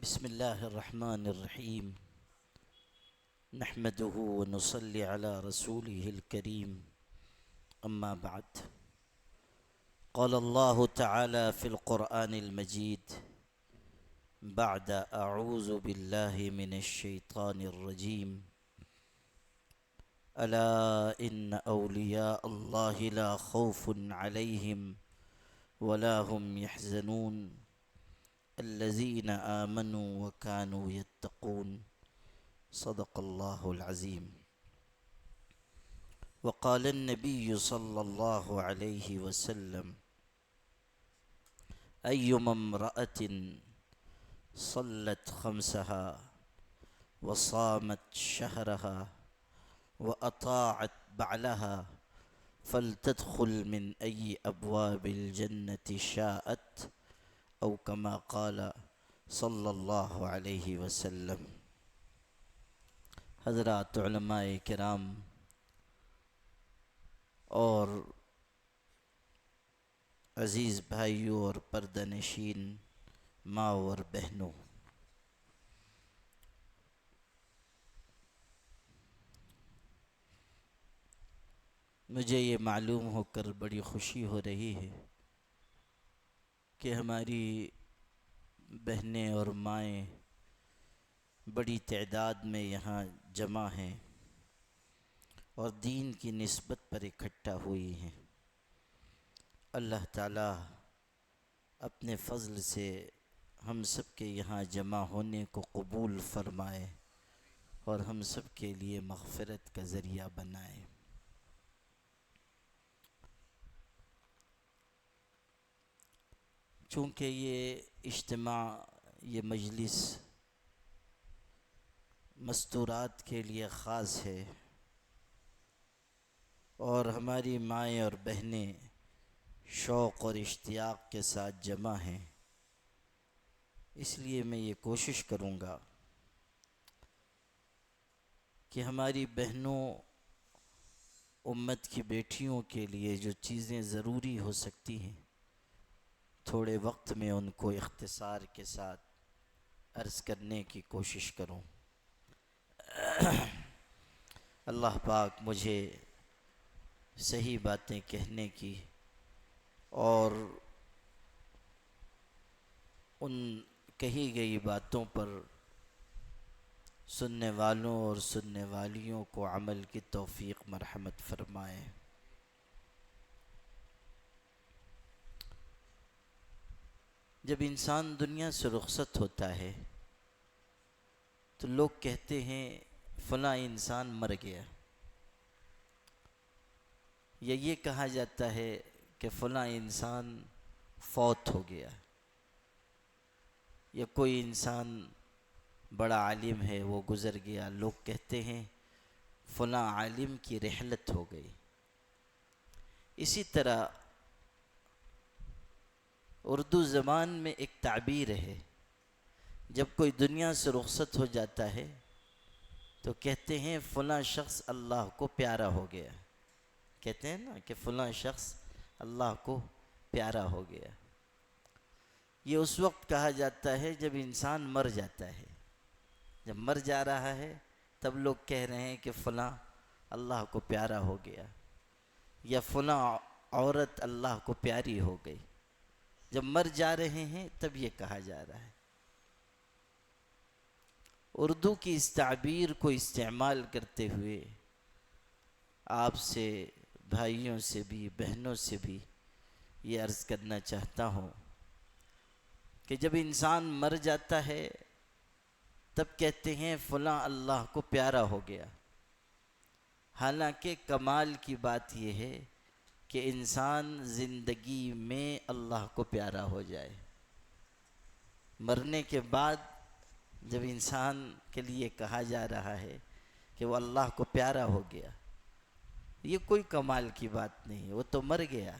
بسم الله الرحمن الرحيم. نحمده ونصلي على رسوله الكريم. أما بعد، قال الله تعالى في القرآن المجيد بعد أعوذ بالله من الشيطان الرجيم: ألا إن أولياء الله لا خوف عليهم ولا هم يحزنون الذين آمنوا وكانوا يتقون. صدق الله العظيم. وقال النبي صلى الله عليه وسلم: أيما امرأة صلت خمسها وصامت شهرها وأطاعت بعلها فلتدخل من أي أبواب الجنة شاءت، أو كما قال صلی اللہ علیہ وسلم۔ حضرات علماء کرام اور عزیز بھائیوں اور پردہ نشین ماں اور بہنوں، مجھے یہ معلوم ہو کر بڑی خوشی ہو رہی ہے کہ ہماری بہنیں اور مائیں بڑی تعداد میں یہاں جمع ہیں اور دین کی نسبت پر اکٹھا ہوئی ہیں۔ اللہ تعالیٰ اپنے فضل سے ہم سب کے یہاں جمع ہونے کو قبول فرمائے اور ہم سب کے لیے مغفرت کا ذریعہ بنائے۔ چونکہ یہ اجتماع، یہ مجلس مستورات کے لیے خاص ہے اور ہماری مائیں اور بہنیں شوق اور اشتیاق کے ساتھ جمع ہیں، اس لیے میں یہ کوشش کروں گا کہ ہماری بہنوں، امت کی بیٹیوں کے لیے جو چیزیں ضروری ہو سکتی ہیں تھوڑے وقت میں ان کو اختصار کے ساتھ عرض کرنے کی کوشش کروں۔ اللہ پاک مجھے صحیح باتیں کہنے کی اور ان کہی گئی باتوں پر سننے والوں اور سننے والیوں کو عمل کی توفیق مرحمت فرمائے۔ جب انسان دنیا سے رخصت ہوتا ہے تو لوگ کہتے ہیں فلاں انسان مر گیا، یا یہ کہا جاتا ہے کہ فلاں انسان فوت ہو گیا، یا کوئی انسان بڑا عالم ہے وہ گزر گیا، لوگ کہتے ہیں فلاں عالم کی رحلت ہو گئی۔ اسی طرح اردو زبان میں ایک تعبیر ہے، جب کوئی دنیا سے رخصت ہو جاتا ہے تو کہتے ہیں فلاں شخص اللہ کو پیارا ہو گیا۔ کہتے ہیں نا کہ فلاں شخص اللہ کو پیارا ہو گیا۔ یہ اس وقت کہا جاتا ہے جب انسان مر جاتا ہے، جب مر جا رہا ہے تب لوگ کہہ رہے ہیں کہ فلاں اللہ کو پیارا ہو گیا، یا فلاں عورت اللہ کو پیاری ہو گئی۔ جب مر جا رہے ہیں تب یہ کہا جا رہا ہے۔ اردو کی اس تعبیر کو استعمال کرتے ہوئے آپ سے، بھائیوں سے بھی، بہنوں سے بھی یہ عرض کرنا چاہتا ہوں کہ جب انسان مر جاتا ہے تب کہتے ہیں فلاں اللہ کو پیارا ہو گیا، حالانکہ کمال کی بات یہ ہے کہ انسان زندگی میں اللہ کو پیارا ہو جائے۔ مرنے کے بعد جب انسان کے لیے کہا جا رہا ہے کہ وہ اللہ کو پیارا ہو گیا، یہ کوئی کمال کی بات نہیں، وہ تو مر گیا۔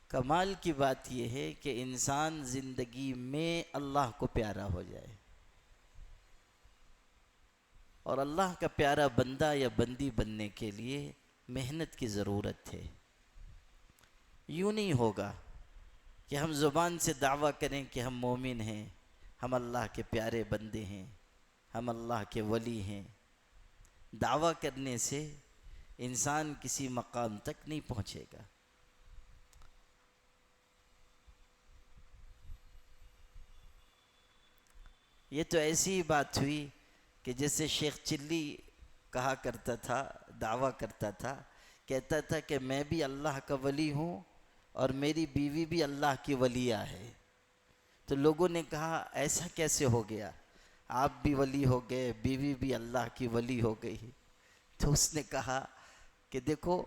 کمال کی بات یہ ہے کہ انسان زندگی میں اللہ کو پیارا ہو جائے، اور اللہ کا پیارا بندہ یا بندی بننے کے لیے محنت کی ضرورت ہے۔ یوں نہیں ہوگا کہ ہم زبان سے دعویٰ کریں کہ ہم مومن ہیں، ہم اللہ کے پیارے بندے ہیں، ہم اللہ کے ولی ہیں۔ دعویٰ کرنے سے انسان کسی مقام تک نہیں پہنچے گا۔ یہ تو ایسی ہی بات ہوئی کہ جیسے شیخ چلی کہا کرتا تھا، دعویٰ کرتا تھا، کہتا تھا کہ میں بھی اللہ کا ولی ہوں اور میری بیوی بھی اللہ کی ولیہ ہے۔ تو لوگوں نے کہا ایسا کیسے ہو گیا، آپ بھی ولی ہو گئے، بیوی بھی اللہ کی ولی ہو گئی؟ تو اس نے کہا کہ دیکھو،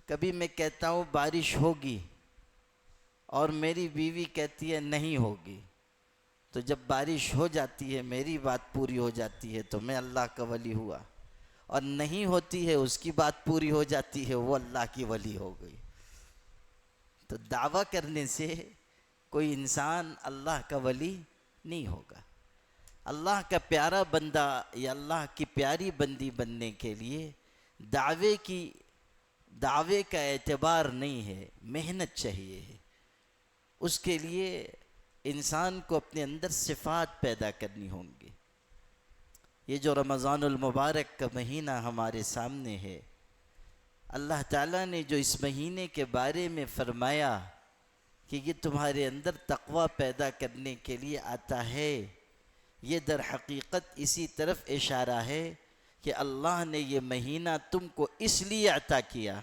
کبھی میں کہتا ہوں بارش ہوگی اور میری بیوی کہتی ہے نہیں ہوگی، تو جب بارش ہو جاتی ہے، میری بات پوری ہو جاتی ہے تو میں اللہ کا ولی ہوا، اور نہیں ہوتی ہے، اس کی بات پوری ہو جاتی ہے، وہ اللہ کی ولی ہو گئی۔ تو دعویٰ کرنے سے کوئی انسان اللہ کا ولی نہیں ہوگا۔ اللہ کا پیارا بندہ یا اللہ کی پیاری بندی بننے کے لیے دعوے کا اعتبار نہیں ہے، محنت چاہیے ہے۔ اس کے لیے انسان کو اپنے اندر صفات پیدا کرنی ہوں گی۔ یہ جو رمضان المبارک کا مہینہ ہمارے سامنے ہے، اللہ تعالیٰ نے جو اس مہینے کے بارے میں فرمایا کہ یہ تمہارے اندر تقوی پیدا کرنے کے لیے آتا ہے، یہ در حقیقت اسی طرف اشارہ ہے کہ اللہ نے یہ مہینہ تم کو اس لیے عطا کیا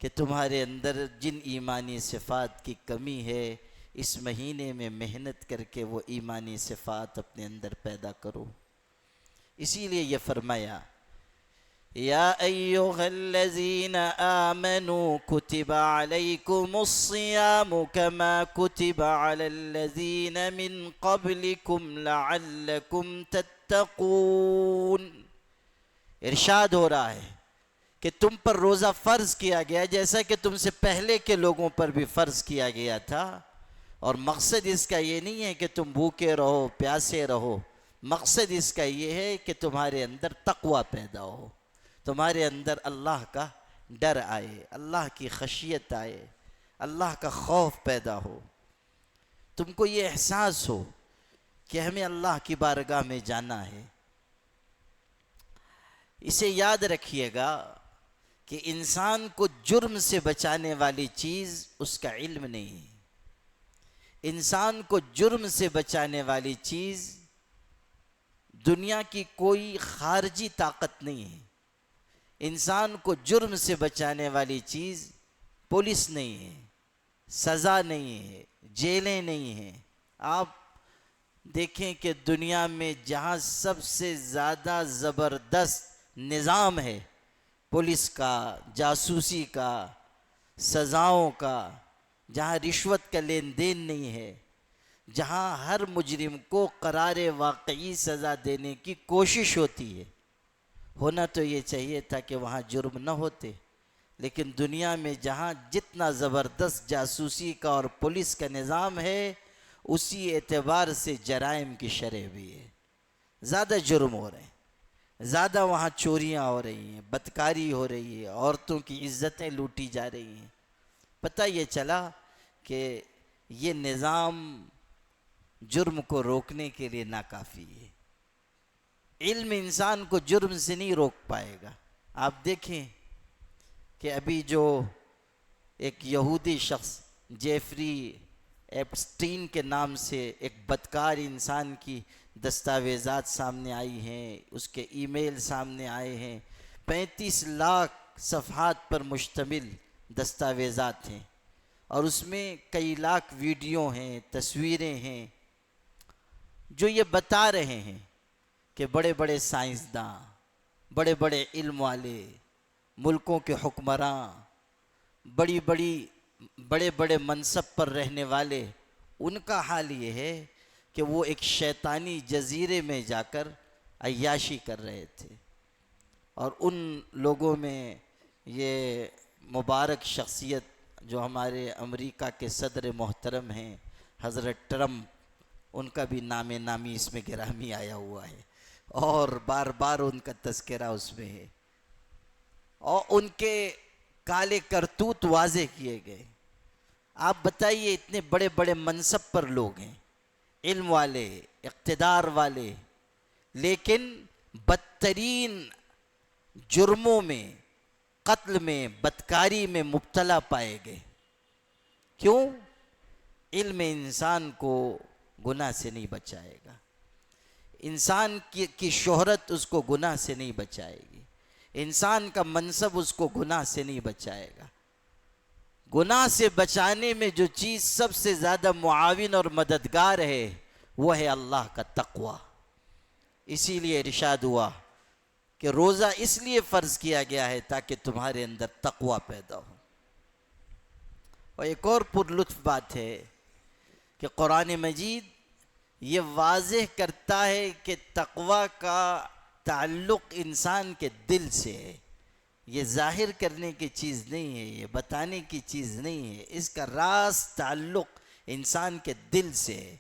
کہ تمہارے اندر جن ایمانی صفات کی کمی ہے، اس مہینے میں محنت کر کے وہ ایمانی صفات اپنے اندر پیدا کرو۔ اسی لیے یہ فرمایا، یا ایھا الذین آمنوا کتب علیکم الصیام کما کتب علی الذین من قبلکم لعلکم تتقون۔ ارشاد ہو رہا ہے کہ تم پر روزہ فرض کیا گیا جیسا کہ تم سے پہلے کے لوگوں پر بھی فرض کیا گیا تھا، اور مقصد اس کا یہ نہیں ہے کہ تم بھوکے رہو، پیاسے رہو، مقصد اس کا یہ ہے کہ تمہارے اندر تقوی پیدا ہو، تمہارے اندر اللہ کا ڈر آئے، اللہ کی خشیت آئے، اللہ کا خوف پیدا ہو، تم کو یہ احساس ہو کہ ہمیں اللہ کی بارگاہ میں جانا ہے۔ اسے یاد رکھیے گا کہ انسان کو جرم سے بچانے والی چیز اس کا علم نہیں ہے۔ انسان کو جرم سے بچانے والی چیز دنیا کی کوئی خارجی طاقت نہیں ہے۔ انسان کو جرم سے بچانے والی چیز پولیس نہیں ہے، سزا نہیں ہے، جیلیں نہیں ہیں۔ آپ دیکھیں کہ دنیا میں جہاں سب سے زیادہ زبردست نظام ہے پولیس کا، جاسوسی کا، سزاؤں کا، جہاں رشوت کا لین دین نہیں ہے، جہاں ہر مجرم کو قرار واقعی سزا دینے کی کوشش ہوتی ہے، ہونا تو یہ چاہیے تھا کہ وہاں جرم نہ ہوتے، لیکن دنیا میں جہاں جتنا زبردست جاسوسی کا اور پولیس کا نظام ہے، اسی اعتبار سے جرائم کی شرح بھی ہے، زیادہ جرم ہو رہے ہیں، زیادہ وہاں چوریاں ہو رہی ہیں، بدکاری ہو رہی ہے، عورتوں کی عزتیں لوٹی جا رہی ہیں۔ پتہ یہ چلا کہ یہ نظام جرم کو روکنے کے لیے ناکافی ہے۔ علم انسان کو جرم سے نہیں روک پائے گا۔ آپ دیکھیں کہ ابھی جو ایک یہودی شخص جیفری ایپسٹین کے نام سے ایک بدکار انسان کی دستاویزات سامنے آئی ہیں، اس کے ای میل سامنے آئے ہیں، 35 لاکھ صفحات پر مشتمل دستاویزات ہیں، اور اس میں کئی لاکھ ویڈیو ہیں، تصویریں ہیں، جو یہ بتا رہے ہیں کہ بڑے بڑے سائنسداں، بڑے بڑے علم والے، ملکوں کے حکمراں، بڑے بڑے منصب پر رہنے والے، ان کا حال یہ ہے کہ وہ ایک شیطانی جزیرے میں جا کر عیاشی کر رہے تھے، اور ان لوگوں میں یہ مبارک شخصیت جو ہمارے امریکہ کے صدر محترم ہیں حضرت ٹرمپ، ان کا بھی نام نامی اس میں گرامی آیا ہوا ہے، اور بار بار ان کا تذکرہ اس میں ہے، اور ان کے کالے کرتوت واضح کیے گئے۔ آپ بتائیے، اتنے بڑے بڑے منصب پر لوگ ہیں، علم والے، اقتدار والے، لیکن بدترین جرموں میں، قتل میں، بدکاری میں مبتلا پائے گئے۔ کیوں؟ علم انسان کو گناہ سے نہیں بچائے گا، انسان کی شہرت اس کو گناہ سے نہیں بچائے گی، انسان کا منصب اس کو گناہ سے نہیں بچائے گا۔ گناہ سے بچانے میں جو چیز سب سے زیادہ معاون اور مددگار ہے وہ ہے اللہ کا تقوی۔ اسی لیے ارشاد ہوا کہ روزہ اس لیے فرض کیا گیا ہے تاکہ تمہارے اندر تقوی پیدا ہو۔ اور ایک اور پرلطف بات ہے کہ قرآن مجید یہ واضح کرتا ہے کہ تقوی کا تعلق انسان کے دل سے ہے، یہ ظاہر کرنے کی چیز نہیں ہے، یہ بتانے کی چیز نہیں ہے، اس کا راز تعلق انسان کے دل سے ہے۔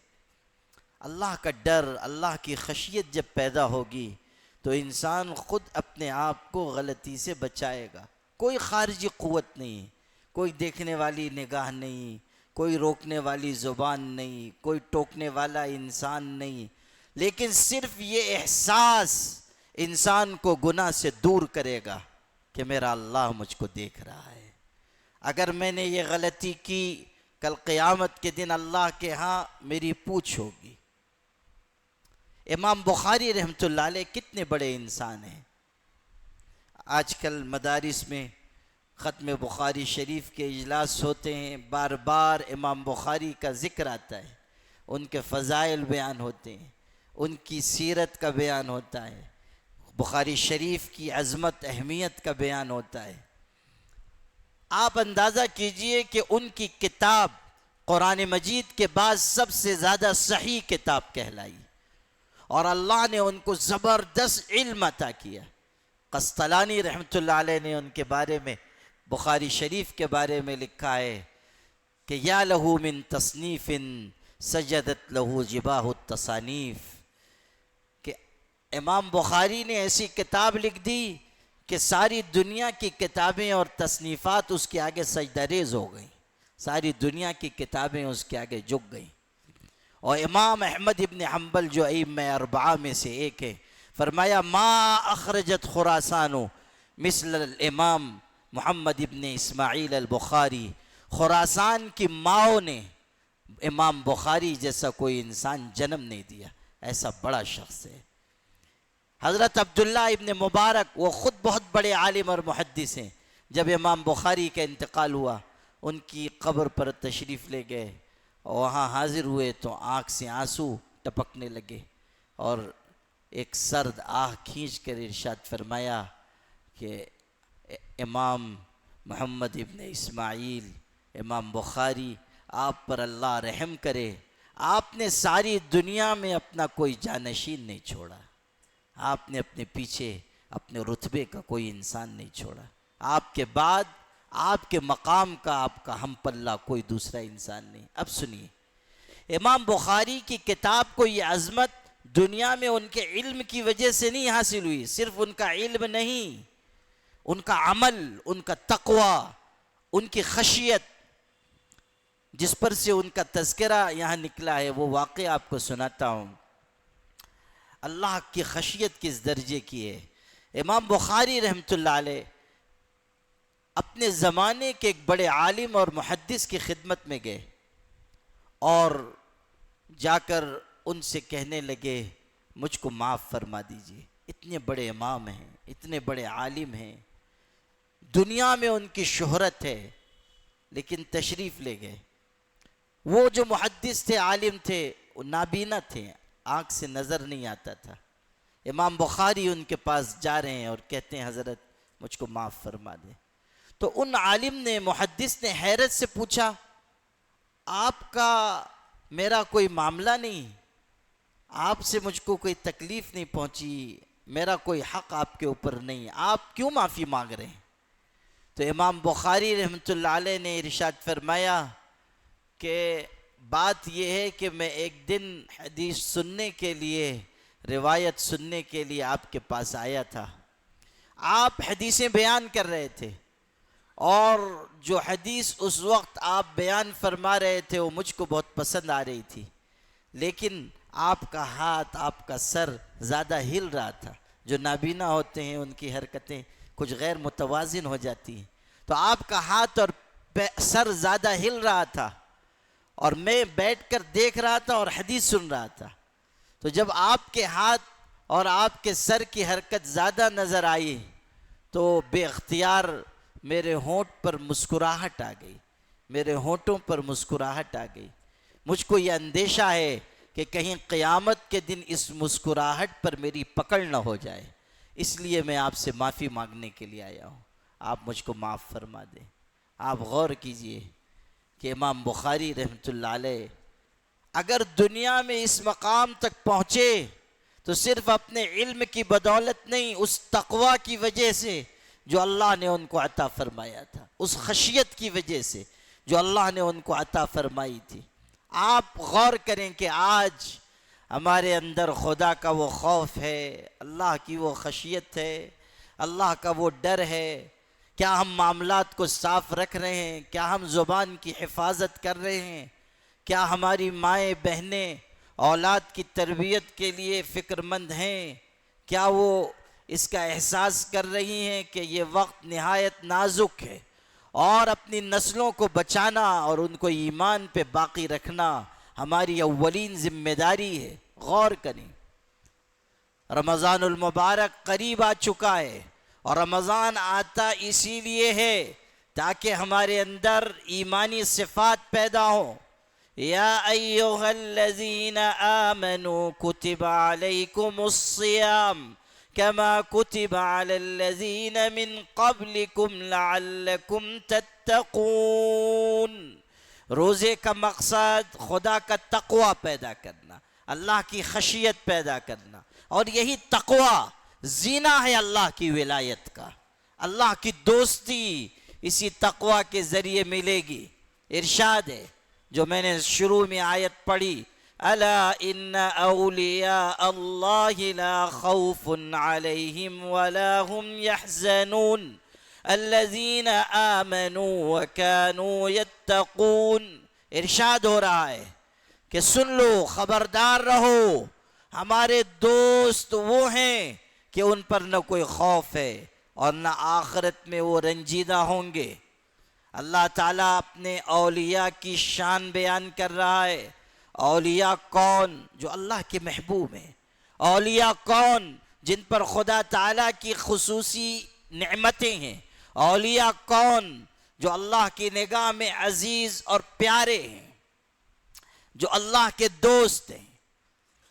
اللہ کا ڈر، اللہ کی خشیت جب پیدا ہوگی تو انسان خود اپنے آپ کو غلطی سے بچائے گا۔ کوئی خارجی قوت نہیں، کوئی دیکھنے والی نگاہ نہیں، کوئی روکنے والی زبان نہیں، کوئی ٹوکنے والا انسان نہیں، لیکن صرف یہ احساس انسان کو گناہ سے دور کرے گا کہ میرا اللہ مجھ کو دیکھ رہا ہے۔ اگر میں نے یہ غلطی کی، کل قیامت کے دن اللہ کے ہاں میری پوچھ ہوگی۔ امام بخاری رحمۃ اللہ علیہ کتنے بڑے انسان ہیں۔ آج کل مدارس میں ختم بخاری شریف کے اجلاس ہوتے ہیں، بار بار امام بخاری کا ذکر آتا ہے، ان کے فضائل بیان ہوتے ہیں، ان کی سیرت کا بیان ہوتا ہے، بخاری شریف کی عظمت اہمیت کا بیان ہوتا ہے۔ آپ اندازہ کیجئے کہ ان کی کتاب قرآن مجید کے بعد سب سے زیادہ صحیح کتاب کہلائی، اور اللہ نے ان کو زبردست علم عطا کیا۔ قسطلانی رحمۃ اللہ علیہ نے ان کے بارے میں، بخاری شریف کے بارے میں لکھا ہے کہ یا لہو من تصنیف سجدت لہو جباہ التصانیف، کہ امام بخاری نے ایسی کتاب لکھ دی کہ ساری دنیا کی کتابیں اور تصنیفات اس کے آگے سجدہ ریز ہو گئیں، ساری دنیا کی کتابیں اس کے آگے جھک گئیں۔ اور امام احمد ابن حنبل جو ائمہ اربعہ میں سے ایک ہے، فرمایا ما اخرجت خراسان مثل الامام محمد ابن اسماعیل البخاری، خراسان کی ماؤں نے امام بخاری جیسا کوئی انسان جنم نہیں دیا، ایسا بڑا شخص ہے۔ حضرت عبداللہ ابن مبارک وہ خود بہت بڑے عالم اور محدث ہیں، جب امام بخاری کا انتقال ہوا ان کی قبر پر تشریف لے گئے، وہاں حاضر ہوئے تو آنکھ سے آنسو ٹپکنے لگے، اور ایک سرد آہ کھینچ کر ارشاد فرمایا کہ امام محمد ابن اسماعیل، امام بخاری، آپ پر اللہ رحم کرے، آپ نے ساری دنیا میں اپنا کوئی جانشین نہیں چھوڑا، آپ نے اپنے پیچھے اپنے رتبے کا کوئی انسان نہیں چھوڑا، آپ کے بعد آپ کے مقام کا، آپ کا ہم پلہ کوئی دوسرا انسان نہیں۔ اب سنیے، امام بخاری کی کتاب کو یہ عظمت دنیا میں ان کے علم کی وجہ سے نہیں حاصل ہوئی، صرف ان کا علم نہیں، ان کا عمل، ان کا تقوی، ان کی خشیت، جس پر سے ان کا تذکرہ یہاں نکلا ہے، وہ واقعہ آپ کو سناتا ہوں۔ اللہ کی خشیت کس درجے کی ہے۔ امام بخاری رحمۃ اللہ علیہ اپنے زمانے کے ایک بڑے عالم اور محدث کی خدمت میں گئے، اور جا کر ان سے کہنے لگے مجھ کو معاف فرما دیجیے، اتنے بڑے امام ہیں، اتنے بڑے عالم ہیں، دنیا میں ان کی شہرت ہے، لیکن تشریف لے گئے۔ وہ جو محدث تھے، عالم تھے، وہ نابینا تھے، آنکھ سے نظر نہیں آتا تھا۔ امام بخاری ان کے پاس جا رہے ہیں اور کہتے ہیں حضرت مجھ کو معاف فرما دیں۔ تو ان عالم نے، محدث نے حیرت سے پوچھا آپ کا میرا کوئی معاملہ نہیں، آپ سے مجھ کو کوئی تکلیف نہیں پہنچی، میرا کوئی حق آپ کے اوپر نہیں، آپ کیوں معافی مانگ رہے ہیں؟ تو امام بخاری رحمۃ اللہ علیہ نے ارشاد فرمایا کہ بات یہ ہے کہ میں ایک دن حدیث سننے کے لیے، روایت سننے کے لیے آپ کے پاس آیا تھا، آپ حدیثیں بیان کر رہے تھے، اور جو حدیث اس وقت آپ بیان فرما رہے تھے وہ مجھ کو بہت پسند آ رہی تھی، لیکن آپ کا ہاتھ آپ کا سر زیادہ ہل رہا تھا. جو نابینا ہوتے ہیں ان کی حرکتیں کچھ غیر متوازن ہو جاتی ہیں, تو آپ کا ہاتھ اور سر زیادہ ہل رہا تھا اور میں بیٹھ کر دیکھ رہا تھا اور حدیث سن رہا تھا. تو جب آپ کے ہاتھ اور آپ کے سر کی حرکت زیادہ نظر آئی تو بے اختیار میرے ہونٹ پر مسکراہٹ آ گئی, میرے ہونٹوں پر مسکراہٹ آ گئی. مجھ کو یہ اندیشہ ہے کہ کہیں قیامت کے دن اس مسکراہٹ پر میری پکڑ نہ ہو جائے, اس لیے میں آپ سے معافی مانگنے کے لیے آیا ہوں. آپ مجھ کو معاف فرما دیں. آپ غور کیجئے کہ امام بخاری رحمۃ اللہ علیہ اگر دنیا میں اس مقام تک پہنچے تو صرف اپنے علم کی بدولت نہیں, اس تقوی کی وجہ سے جو اللہ نے ان کو عطا فرمایا تھا, اس خشیت کی وجہ سے جو اللہ نے ان کو عطا فرمائی تھی. آپ غور کریں کہ آج ہمارے اندر خدا کا وہ خوف ہے, اللہ کی وہ خشیت ہے, اللہ کا وہ ڈر ہے. کیا ہم معاملات کو صاف رکھ رہے ہیں؟ کیا ہم زبان کی حفاظت کر رہے ہیں؟ کیا ہماری مائیں بہنیں اولاد کی تربیت کے لیے فکر مند ہیں؟ کیا وہ اس کا احساس کر رہی ہیں کہ یہ وقت نہایت نازک ہے اور اپنی نسلوں کو بچانا اور ان کو ایمان پہ باقی رکھنا ہماری اولین ذمہ داری ہے؟ غور کریں. رمضان المبارک قریب آ چکا ہے اور رمضان آتا اسی لیے ہے تاکہ ہمارے اندر ایمانی صفات پیدا ہوں. یا ایھا الذین آمنوا کتب علیکم الصیام کما کتب علی الذین من قبلکم لعلکم تتقون. روزے کا مقصد خدا کا تقوی پیدا کرنا, اللہ کی خشیت پیدا کرنا, اور یہی تقوی زینہ ہے اللہ کی ولایت کا. اللہ کی دوستی اسی تقوی کے ذریعے ملے گی. ارشاد ہے جو میں نے شروع میں آیت پڑھی, الا ان اولیاء اللہ لا خوف علیہم ولا هم يحزنون الذین آمنوا وكانوا يتقون. ارشاد ہو رہا ہے کہ سن لو, خبردار رہو, ہمارے دوست وہ ہیں کہ ان پر نہ کوئی خوف ہے اور نہ آخرت میں وہ رنجیدہ ہوں گے. اللہ تعالیٰ اپنے اولیاء کی شان بیان کر رہا ہے. اولیاء کون؟ جو اللہ کے محبوب ہیں. اولیاء کون؟ جن پر خدا تعالیٰ کی خصوصی نعمتیں ہیں. اولیاء کون؟ جو اللہ کی نگاہ میں عزیز اور پیارے ہیں, جو اللہ کے دوست ہیں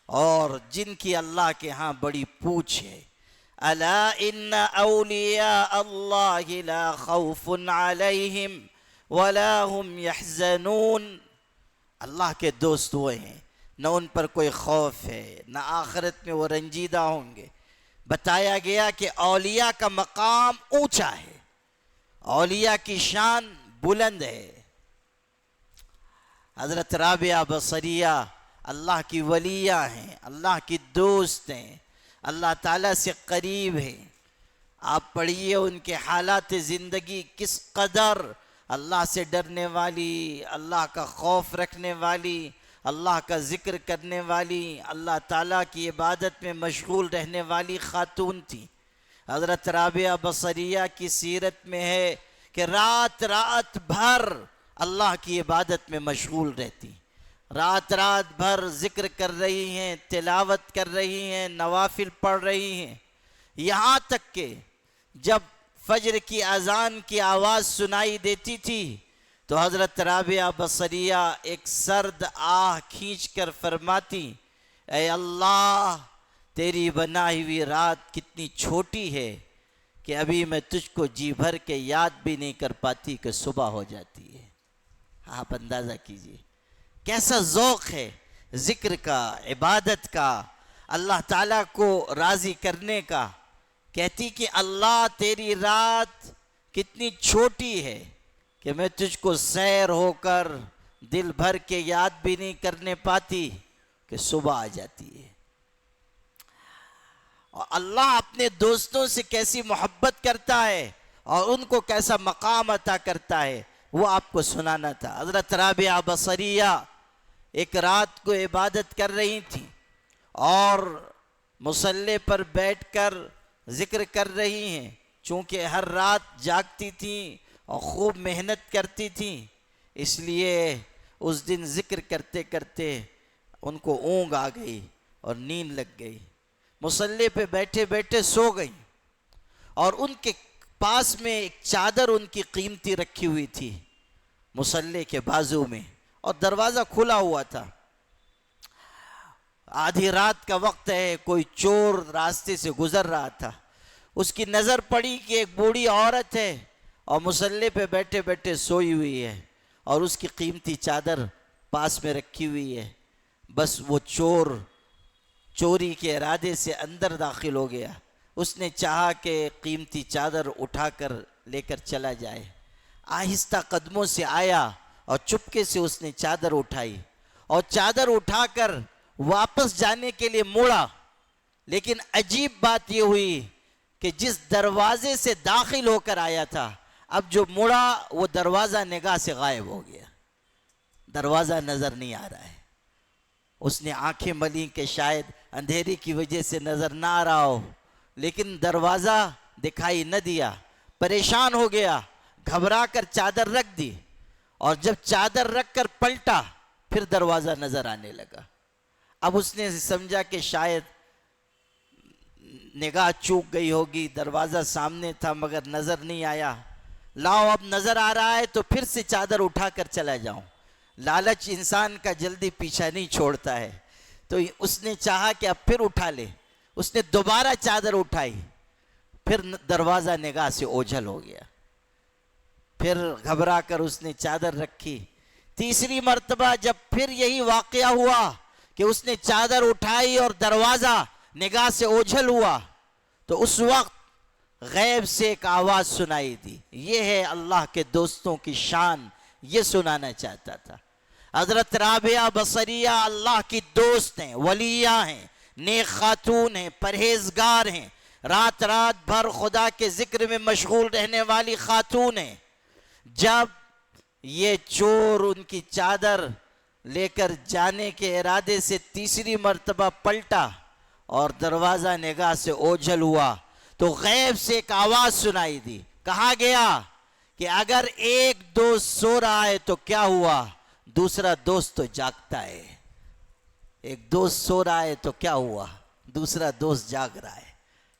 اور جن کی اللہ کے ہاں بڑی پوچھ ہے. الا ان اولیاء اللہ لا خوف علیہم ولا هم يحزنون. اللہ کے دوست وہ ہیں, نہ ان پر کوئی خوف ہے نہ آخرت میں وہ رنجیدہ ہوں گے. بتایا گیا کہ اولیاء کا مقام اونچا ہے, اولیاء کی شان بلند ہے. حضرت رابعہ بصریہ اللہ کی ولیہ ہیں, اللہ کی دوست ہیں, اللہ تعالیٰ سے قریب ہیں. آپ پڑھیے ان کے حالات زندگی کس قدر اللہ سے ڈرنے والی, اللہ کا خوف رکھنے والی, اللہ کا ذکر کرنے والی, اللہ تعالیٰ کی عبادت میں مشغول رہنے والی خاتون تھی. حضرت رابعہ بصریہ کی سیرت میں ہے کہ رات رات بھر اللہ کی عبادت میں مشغول رہتی, رات رات بھر ذکر کر رہی ہیں, تلاوت کر رہی ہیں, نوافل پڑھ رہی ہیں, یہاں تک کہ جب فجر کی اذان کی آواز سنائی دیتی تھی تو حضرت رابعہ بصریہ ایک سرد آہ کھینچ کر فرماتی, اے اللہ تیری بنائی ہوئی رات کتنی چھوٹی ہے کہ ابھی میں تجھ کو جی بھر کے یاد بھی نہیں کر پاتی کہ صبح ہو جاتی ہے. آپ اندازہ کیجئے کیسا ذوق ہے ذکر کا, عبادت کا, اللہ تعالیٰ کو راضی کرنے کا. کہتی کہ اللہ تیری رات کتنی چھوٹی ہے کہ میں تجھ کو سیر ہو کر دل بھر کے یاد بھی نہیں کرنے پاتی کہ صبح آ جاتی ہے. اور اللہ اپنے دوستوں سے کیسی محبت کرتا ہے اور ان کو کیسا مقام عطا کرتا ہے وہ آپ کو سنانا تھا. حضرت رابعہ بصریہ ایک رات کو عبادت کر رہی تھی, اور مصلی پر بیٹھ کر ذکر کر رہی ہیں، چونکہ ہر رات جاگتی تھیں اور خوب محنت کرتی تھیں، اس لیے اس دن ذکر کرتے کرتے ان کو اونگ آ گئی اور نیند لگ گئی، مصلی پہ بیٹھے بیٹھے سو گئیں، اور ان کے پاس میں ایک چادر ان کی قیمتی رکھی ہوئی تھی مصلی کے بازو میں، اور دروازہ کھلا ہوا تھا، آدھی رات کا وقت ہے، کوئی چور راستے سے گزر رہا تھا، اس کی نظر پڑی کہ ایک بوڑھی عورت ہے اور مصلی پہ بیٹھے بیٹھے سوئی ہوئی ہے اور اس کی قیمتی چادر پاس میں رکھی ہوئی ہے، بس وہ چور چوری کے ارادے سے اندر داخل ہو گیا، اس نے چاہا کہ قیمتی چادر اٹھا کر لے کر چلا جائے، آہستہ قدموں سے آیا اور چپکے سے اس نے چادر اٹھائی اور چادر اٹھا کر واپس جانے کے لیے موڑا، لیکن عجیب بات یہ ہوئی کہ جس دروازے سے داخل ہو کر آیا تھا، اب جو مڑا وہ دروازہ نگاہ سے غائب ہو گیا، دروازہ نظر نہیں آ رہا ہے، اس نے آنکھیں ملی کہ شاید اندھیری کی وجہ سے نظر نہ آ رہا ہو، لیکن دروازہ دکھائی نہ دیا، پریشان ہو گیا، گھبرا کر چادر رکھ دی، اور جب چادر رکھ کر پلٹا پھر دروازہ نظر آنے لگا، اب اس نے سمجھا کہ شاید نگاہ چوک گئی ہوگی، دروازہ سامنے تھا مگر نظر نہیں آیا، لاؤ اب نظر آ رہا ہے تو پھر سے چادر اٹھا کر چلا جاؤں، لالچ انسان کا جلدی پیچھا نہیں چھوڑتا ہے، تو اس نے چاہا کہ اب پھر اٹھا لے، اس نے دوبارہ چادر اٹھائی، پھر دروازہ نگاہ سے اوجھل ہو گیا، پھر گھبرا کر اس نے چادر رکھی، تیسری مرتبہ جب پھر یہی واقعہ ہوا کہ اس نے چادر اٹھائی اور دروازہ نگاہ سے اوجھل ہوا، تو اس وقت غیب سے ایک آواز سنائی دی، یہ ہے اللہ کے دوستوں کی شان، یہ سنانا چاہتا تھا۔ حضرت رابعہ بصریہ اللہ کی دوست ہیں، ولیہ ہیں، نیک خاتون ہیں، پرہیزگار ہیں، رات رات بھر خدا کے ذکر میں مشغول رہنے والی خاتون ہیں، جب یہ چور ان کی چادر لے کر جانے کے ارادے سے تیسری مرتبہ پلٹا اور دروازہ نگاہ سے اوجھل ہوا، تو غیب سے ایک آواز سنائی دی، کہا گیا کہ اگر ایک دوست سو رہا ہے تو کیا ہوا، دوسرا دوست تو جاگتا ہے، ایک دوست سو رہا ہے تو کیا ہوا، دوسرا دوست جاگ رہا ہے،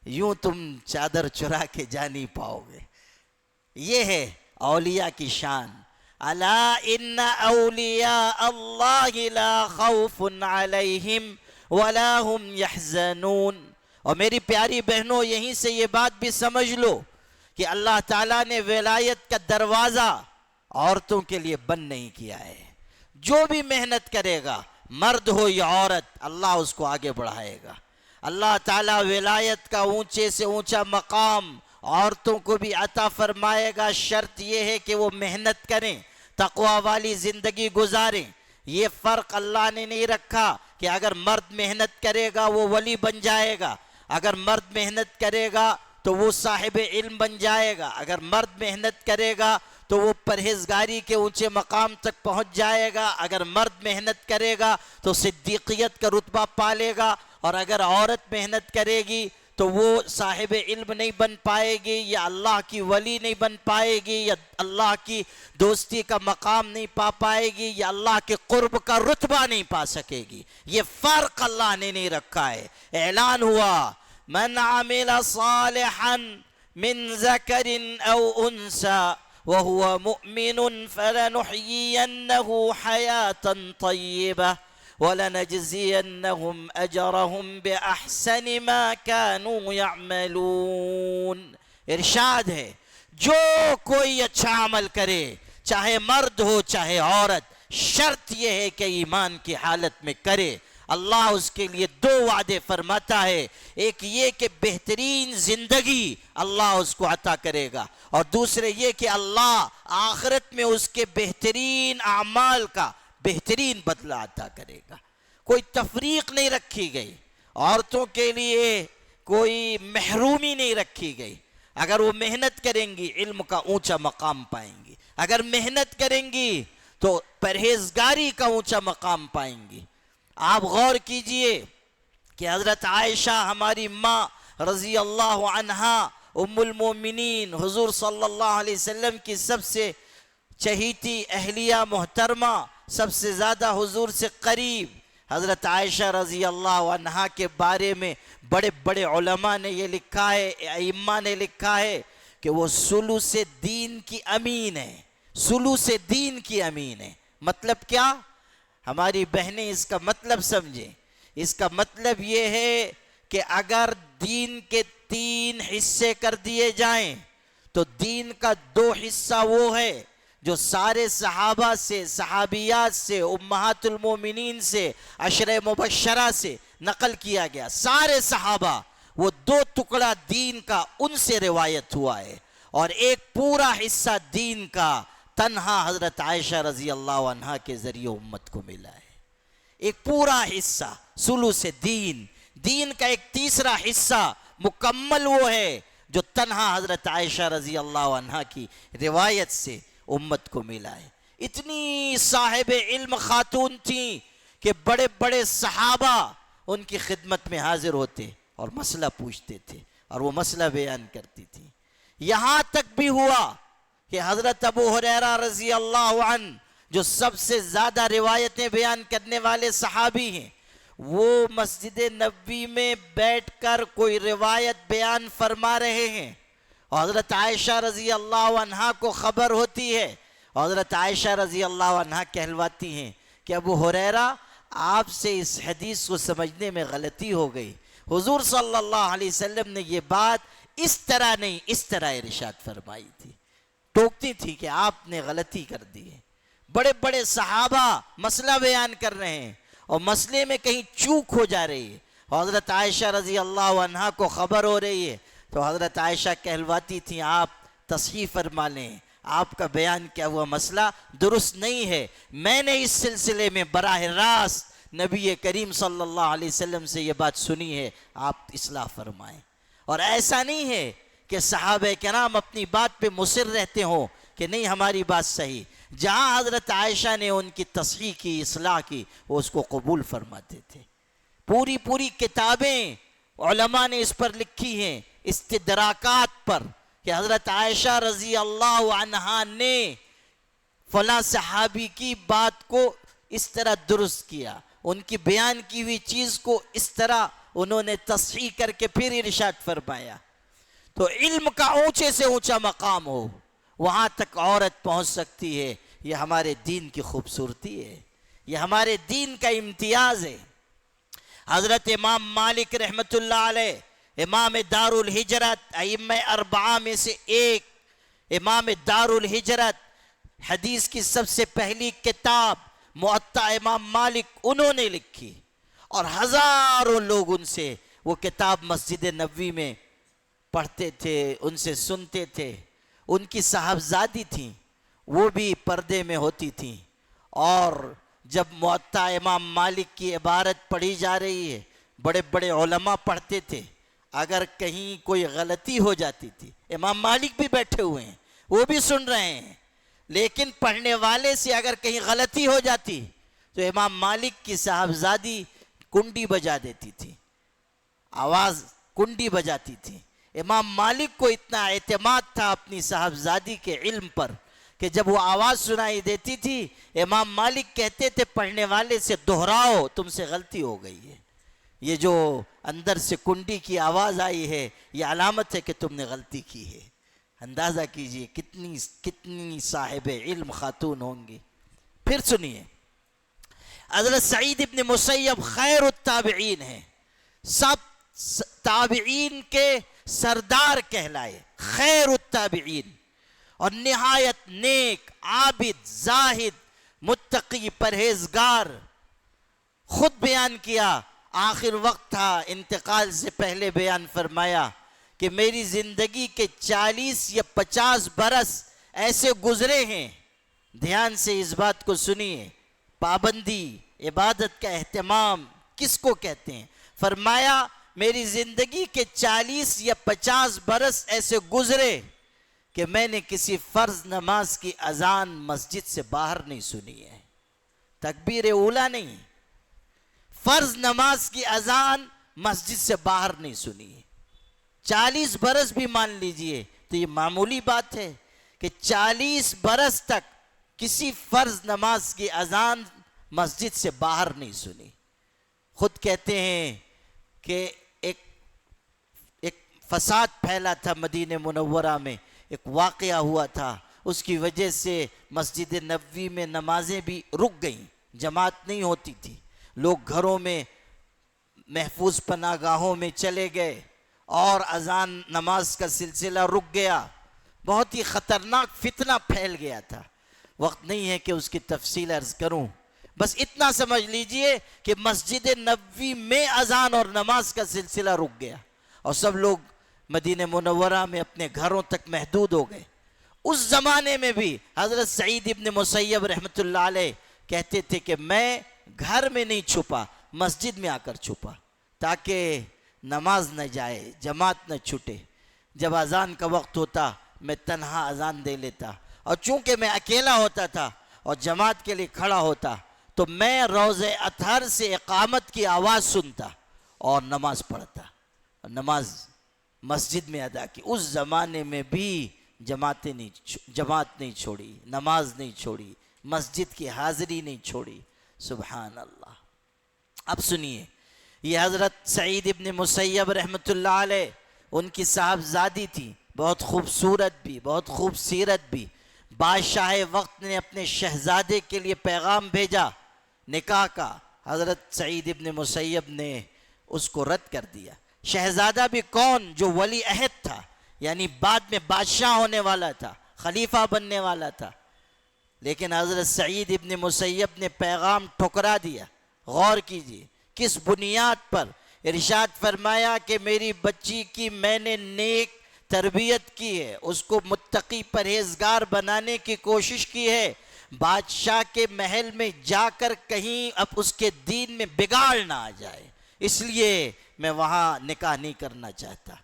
یوں تم چادر چرا کے جا نہیں پاؤ گے۔ یہ ہے اولیاء کی شان، الا ان اولیاء اللہ لا خوف علیہم ولا هم يحزنون۔ اور میری پیاری بہنوں، یہیں سے یہ بات بھی سمجھ لو کہ اللہ تعالیٰ نے ولایت کا دروازہ عورتوں کے لیے بند نہیں کیا ہے، جو بھی محنت کرے گا، مرد ہو یا عورت، اللہ اس کو آگے بڑھائے گا۔ اللہ تعالیٰ ولایت کا اونچے سے اونچا مقام عورتوں کو بھی عطا فرمائے گا، شرط یہ ہے کہ وہ محنت کریں، تقوی والی زندگی گزاریں۔ یہ فرق اللہ نے نہیں رکھا کہ اگر مرد محنت کرے گا وہ ولی بن جائے گا، اگر مرد محنت کرے گا تو وہ صاحب علم بن جائے گا، اگر مرد محنت کرے گا تو وہ پرہیزگاری کے اونچے مقام تک پہنچ جائے گا، اگر مرد محنت کرے گا تو صدیقیت کا رتبہ پالے گا، اور اگر عورت محنت کرے گی تو وہ صاحب علم نہیں بن پائے گی، یا اللہ کی ولی نہیں بن پائے گی، یا اللہ کی دوستی کا مقام نہیں پا پائے گی، یا اللہ کے قرب کا رتبہ نہیں پا سکے گی۔ یہ فرق اللہ نے نہیں رکھا ہے۔ اعلان ہوا، من عمل صالحا من ذکر او انسا وهو مؤمن فلنحيينه حياة طيبة وَلَنَجْزِيَنَّهُمْ أَجْرَهُمْ بِأَحْسَنِ مَا كَانُوا يَعْمَلُونَ۔ ارشاد ہے، جو کوئی اچھا عمل کرے، چاہے مرد ہو چاہے عورت، شرط یہ ہے کہ ایمان کی حالت میں کرے۔ اللہ اس کے لیے دو وعدے فرماتا ہے، ایک یہ کہ بہترین زندگی اللہ اس کو عطا کرے گا، اور دوسرے یہ کہ اللہ آخرت میں اس کے بہترین اعمال کا بہترین بدلہ عطا کرے گا۔ کوئی تفریق نہیں رکھی گئی، عورتوں کے لیے کوئی محرومی نہیں رکھی گئی، اگر وہ محنت کریں گی علم کا اونچا مقام پائیں گی، اگر محنت کریں گی تو پرہیزگاری کا اونچا مقام پائیں گی۔ آپ غور کیجئے کہ حضرت عائشہ ہماری ماں رضی اللہ عنہا ام المومنین حضور صلی اللہ علیہ وسلم کی سب سے چہیتی اہلیہ محترمہ، سب سے زیادہ حضور سے قریب حضرت عائشہ رضی اللہ عنہا کے بارے میں بڑے بڑے علماء نے یہ لکھا ہے، ائمہ نے لکھا ہے کہ وہ سلوس دین کی امین ہے، سلوس دین کی امین ہے۔ مطلب کیا؟ ہماری بہنیں اس کا مطلب سمجھیں۔ اس کا مطلب یہ ہے کہ اگر دین کے 3 حصے کر دیے جائیں تو دین کا 2 حصہ وہ ہے جو سارے صحابہ سے، صحابیات سے، امہات المومنین سے، عشرہ مبشرہ سے نقل کیا گیا، سارے صحابہ، وہ 2 ٹکڑا دین کا ان سے روایت ہوا ہے، اور ایک پورا حصہ دین کا تنہا حضرت عائشہ رضی اللہ عنہا کے ذریعے امت کو ملا ہے۔ ایک پورا حصہ سلوس دین، دین کا ایک تیسرا حصہ مکمل وہ ہے جو تنہا حضرت عائشہ رضی اللہ عنہا کی روایت سے امت کو ملا ہے۔ اتنی صاحب علم خاتون تھیں کہ بڑے بڑے صحابہ ان کی خدمت میں حاضر ہوتے اور مسئلہ پوچھتے تھے اور وہ مسئلہ بیان کرتی تھی۔ یہاں تک بھی ہوا کہ حضرت ابو ہریرہ رضی اللہ عنہ جو سب سے زیادہ روایتیں بیان کرنے والے صحابی ہیں، وہ مسجد نبوی میں بیٹھ کر کوئی روایت بیان فرما رہے ہیں، اور حضرت عائشہ رضی اللہ عنہا کو خبر ہوتی ہے، اور حضرت عائشہ رضی اللہ عنہا کہلواتی ہیں کہ ابو ہریرہ آپ سے اس حدیث کو سمجھنے میں غلطی ہو گئی، حضور صلی اللہ علیہ وسلم نے یہ بات اس طرح نہیں اس طرح ارشاد فرمائی تھی، ٹوکتی تھی کہ آپ نے غلطی کر دی ہے۔ بڑے بڑے صحابہ مسئلہ بیان کر رہے ہیں اور مسئلے میں کہیں چوک ہو جا رہی ہے، اور حضرت عائشہ رضی اللہ عنہا کو خبر ہو رہی ہے، تو حضرت عائشہ کہلواتی تھیں آپ تصحیح فرما لیں، آپ کا بیان کیا ہوا مسئلہ درست نہیں ہے، میں نے اس سلسلے میں براہ راست نبی کریم صلی اللہ علیہ وسلم سے یہ بات سنی ہے، آپ اصلاح فرمائیں۔ اور ایسا نہیں ہے کہ صحابہ کرام اپنی بات پہ مصر رہتے ہوں کہ نہیں ہماری بات صحیح، جہاں حضرت عائشہ نے ان کی تصحیح کی، اصلاح کی، وہ اس کو قبول فرماتے تھے۔ پوری کتابیں علماء نے اس پر لکھی ہیں، استدراکات پر، کہ حضرت عائشہ رضی اللہ عنہا نے فلاں صحابی کی بات کو اس طرح درست کیا، ان کی بیان کی ہوئی چیز کو اس طرح انہوں نے تصحیح کر کے پھر ارشاد فرمایا۔ تو علم کا اونچے سے اونچا مقام ہو، وہاں تک عورت پہنچ سکتی ہے، یہ ہمارے دین کی خوبصورتی ہے، یہ ہمارے دین کا امتیاز ہے۔ حضرت امام مالک رحمت اللہ علیہ، امام دار الہجرت، ائمہ 4 میں سے ایک، امام دار الہجرت، حدیث کی سب سے پہلی کتاب موطا امام مالک انہوں نے لکھی، اور ہزاروں لوگ ان سے وہ کتاب مسجد نبوی میں پڑھتے تھے، ان سے سنتے تھے۔ ان کی صاحبزادی تھیں، وہ بھی پردے میں ہوتی تھیں، اور جب موطا امام مالک کی عبارت پڑھی جا رہی ہے، بڑے بڑے علماء پڑھتے تھے، اگر کہیں کوئی غلطی ہو جاتی تھی، امام مالک بھی بیٹھے ہوئے ہیں، وہ بھی سن رہے ہیں، لیکن پڑھنے والے سے اگر کہیں غلطی ہو جاتی تو امام مالک کی صاحبزادی کنڈی بجا دیتی تھی، آواز کنڈی بجاتی تھی۔ امام مالک کو اتنا اعتماد تھا اپنی صاحبزادی کے علم پر کہ جب وہ آواز سنائی دیتی تھی، امام مالک کہتے تھے پڑھنے والے سے دہراؤ، تم سے غلطی ہو گئی ہے، یہ جو اندر سے کنڈی کی آواز آئی ہے یہ علامت ہے کہ تم نے غلطی کی ہے۔ اندازہ کیجئے کتنی صاحب علم خاتون ہوں گی۔ پھر سنیے، حضرت سعید ابن مسیب خیر التابعین ہیں، سب تابعین کے سردار کہلائے، خیر التابعین، اور نہایت نیک، عابد، زاہد، متقی، پرہیزگار۔ خود بیان کیا، آخر وقت تھا، انتقال سے پہلے بیان فرمایا کہ میری زندگی کے 40 یا 50 برس ایسے گزرے ہیں، دھیان سے اس بات کو سنیے، پابندی، عبادت کا اہتمام کس کو کہتے ہیں؟ فرمایا میری زندگی کے 40 یا 50 برس ایسے گزرے کہ میں نے کسی فرض نماز کی اذان مسجد سے باہر نہیں سنی ہے، تکبیر اولیٰ نہیں، فرض نماز کی اذان مسجد سے باہر نہیں سنی ہے۔ 40 برس بھی مان لیجئے تو یہ معمولی بات ہے کہ 40 برس تک کسی فرض نماز کی اذان مسجد سے باہر نہیں سنی۔ خود کہتے ہیں کہ ایک فساد پھیلا تھا مدینہ منورہ میں، ایک واقعہ ہوا تھا، اس کی وجہ سے مسجد نبوی میں نمازیں بھی رک گئیں، جماعت نہیں ہوتی تھی، لوگ گھروں میں محفوظ پناہ گاہوں میں چلے گئے اور اذان نماز کا سلسلہ رک گیا۔ بہت ہی خطرناک فتنہ پھیل گیا تھا، وقت نہیں ہے کہ اس کی تفصیل عرض کروں، بس اتنا سمجھ لیجئے کہ مسجد نبوی میں اذان اور نماز کا سلسلہ رک گیا اور سب لوگ مدینہ منورہ میں اپنے گھروں تک محدود ہو گئے۔ اس زمانے میں بھی حضرت سعید ابن مسیب رحمۃ اللہ علیہ کہتے تھے کہ میں گھر میں نہیں چھپا، مسجد میں آ کر چھپا تاکہ نماز نہ جائے، جماعت نہ چھوٹے۔ جب اذان کا وقت ہوتا میں تنہا اذان دے لیتا، اور چونکہ میں اکیلا ہوتا تھا اور جماعت کے لیے کھڑا ہوتا تو میں روضہ اطہر سے اقامت کی آواز سنتا اور نماز پڑھتا، نماز مسجد میں ادا کی۔ اس زمانے میں بھی جماعت نہیں چھوڑی، نماز نہیں چھوڑی، مسجد کی حاضری نہیں چھوڑی۔ سبحان اللہ۔ اب سنیے، یہ حضرت سعید ابن مسیب رحمۃ اللہ علیہ، ان کی صاحبزادی تھی، بہت خوبصورت بھی، بہت خوبصیرت بھی۔ بادشاہ وقت نے اپنے شہزادے کے لیے پیغام بھیجا نکاح کا، حضرت سعید ابن مسیب نے اس کو رد کر دیا۔ شہزادہ بھی کون؟ جو ولی عہد تھا، یعنی بعد میں بادشاہ ہونے والا تھا، خلیفہ بننے والا تھا، لیکن حضرت سعید ابن مسیب نے پیغام ٹھکرا دیا۔ غور کیجیے کس بنیاد پر۔ ارشاد فرمایا کہ میری بچی کی میں نے نیک تربیت کی ہے، اس کو متقی پرہیزگار بنانے کی کوشش کی ہے، بادشاہ کے محل میں جا کر کہیں اب اس کے دین میں بگاڑ نہ آ جائے، اس لیے میں وہاں نکاح نہیں کرنا چاہتا۔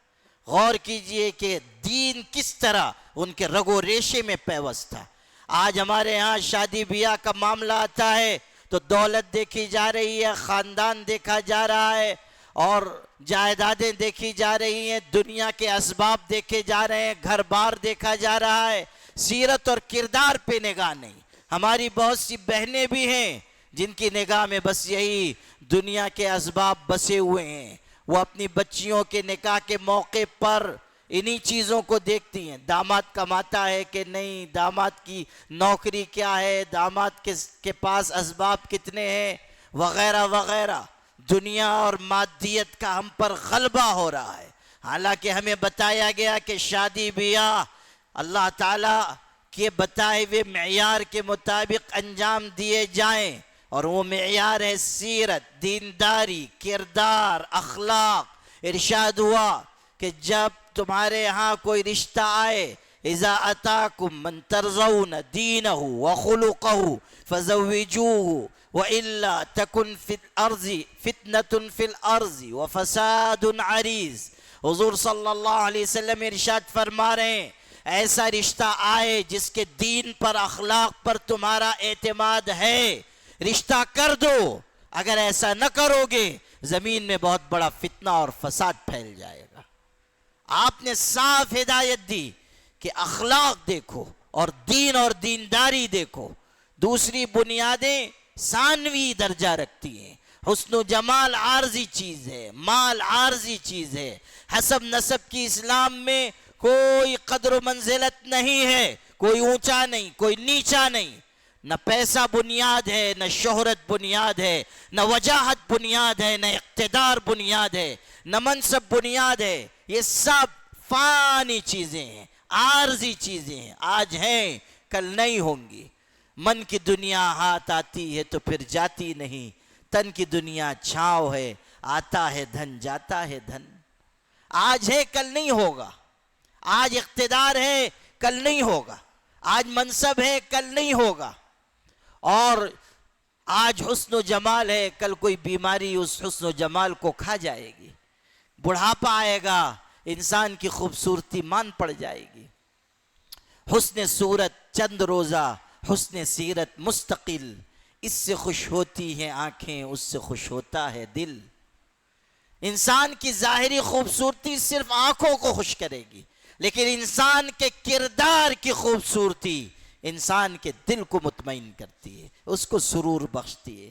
غور کیجئے کہ دین کس طرح ان کے رگ و ریشے میں پیوست تھا۔ آج ہمارے ہاں شادی بیاہ کا معاملہ آتا ہے تو دولت دیکھی جا رہی ہے، خاندان دیکھا جا رہا ہے، اور جائیدادیں دیکھی جا رہی ہیں، دنیا کے اسباب دیکھے جا رہے ہیں، گھر بار دیکھا جا رہا ہے، سیرت اور کردار پہ نگاہ نہیں۔ ہماری بہت سی بہنیں بھی ہیں جن کی نگاہ میں بس یہی دنیا کے اسباب بسے ہوئے ہیں، وہ اپنی بچیوں کے نکاح کے موقع پر انہی چیزوں کو دیکھتی ہیں، داماد کماتا ہے کہ نہیں، داماد کی نوکری کیا ہے، داماد کے پاس اسباب کتنے ہیں، وغیرہ وغیرہ۔ دنیا اور مادیت کا ہم پر غلبہ ہو رہا ہے، حالانکہ ہمیں بتایا گیا کہ شادی بیاہ اللہ تعالیٰ کے بتائے ہوئے معیار کے مطابق انجام دیے جائیں، اور وہ معیار ہے سیرت، دینداری، کردار، اخلاق۔ ارشاد ہوا کہ جب تمہارے ہاں کوئی رشتہ آئے، اذا اتاکم من ترضون دینہ وخلقہ فزوجوہ وَإِلَّا تَكُنْ فِي الْأَرْضِ فِتْنَةٌ فِي الْأَرْضِ وَفَسَادٌ عَرِيضٌ۔ حضور صلی اللہ علیہ وسلم ارشاد فرما رہے ہیں، ایسا رشتہ آئے جس کے دین پر، اخلاق پر تمہارا اعتماد ہے، رشتہ کر دو۔ اگر ایسا نہ کرو گے زمین میں بہت بڑا فتنہ اور فساد پھیل جائے گا۔ آپ نے صاف ہدایت دی کہ اخلاق دیکھو اور دین اور دینداری دیکھو۔ دوسری بنیادیں ثانوی درجہ رکھتی ہیں۔ حسن و جمال عارضی چیز ہے، مال عارضی چیز ہے، حسب نسب کی اسلام میں کوئی قدر و منزلت نہیں ہے، کوئی اونچا نہیں، کوئی نیچا نہیں۔ نہ پیسہ بنیاد ہے، نہ شہرت بنیاد ہے، نہ وجاہت بنیاد ہے، نہ اقتدار بنیاد ہے، نہ منصب بنیاد ہے۔ یہ سب فانی چیزیں ہیں، عارضی چیزیں ہیں، آج ہیں کل نہیں ہوں گی۔ من کی دنیا ہاتھ آتی ہے تو پھر جاتی نہیں، تن کی دنیا چھاؤں ہے، آتا ہے دھن جاتا ہے دھن۔ آج ہے کل نہیں ہوگا، آج اقتدار ہے کل نہیں ہوگا، آج منصب ہے کل نہیں ہوگا، اور آج حسن و جمال ہے کل کوئی بیماری اس حسن و جمال کو کھا جائے گی۔ بڑھاپا آئے گا انسان کی خوبصورتی مان پڑ جائے گی۔ حسن صورت چند روزہ، حسن سیرت مستقل، اس سے خوش ہوتی ہیں آنکھیں، اس سے خوش ہوتا ہے دل۔ انسان کی ظاہری خوبصورتی صرف آنکھوں کو خوش کرے گی، لیکن انسان کے کردار کی خوبصورتی انسان کے دل کو مطمئن کرتی ہے، اس کو سرور بخشتی ہے۔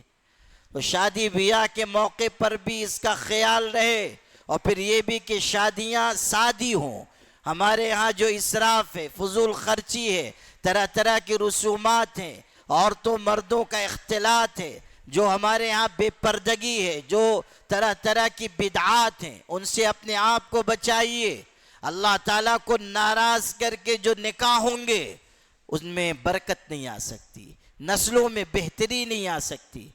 تو شادی بیاہ کے موقع پر بھی اس کا خیال رہے، اور پھر یہ بھی کہ شادیاں سادی ہوں۔ ہمارے ہاں جو اسراف ہے، فضول خرچی ہے، طرح طرح کی رسومات ہیں، عورتوں مردوں کا اختلاط ہے، جو ہمارے ہاں بے پردگی ہے، جو طرح طرح کی بدعات ہیں، ان سے اپنے آپ کو بچائیے۔ اللہ تعالیٰ کو ناراض کر کے جو نکاح ہوں گے ان میں برکت نہیں آ سکتی، نسلوں میں بہتری نہیں آ سکتی۔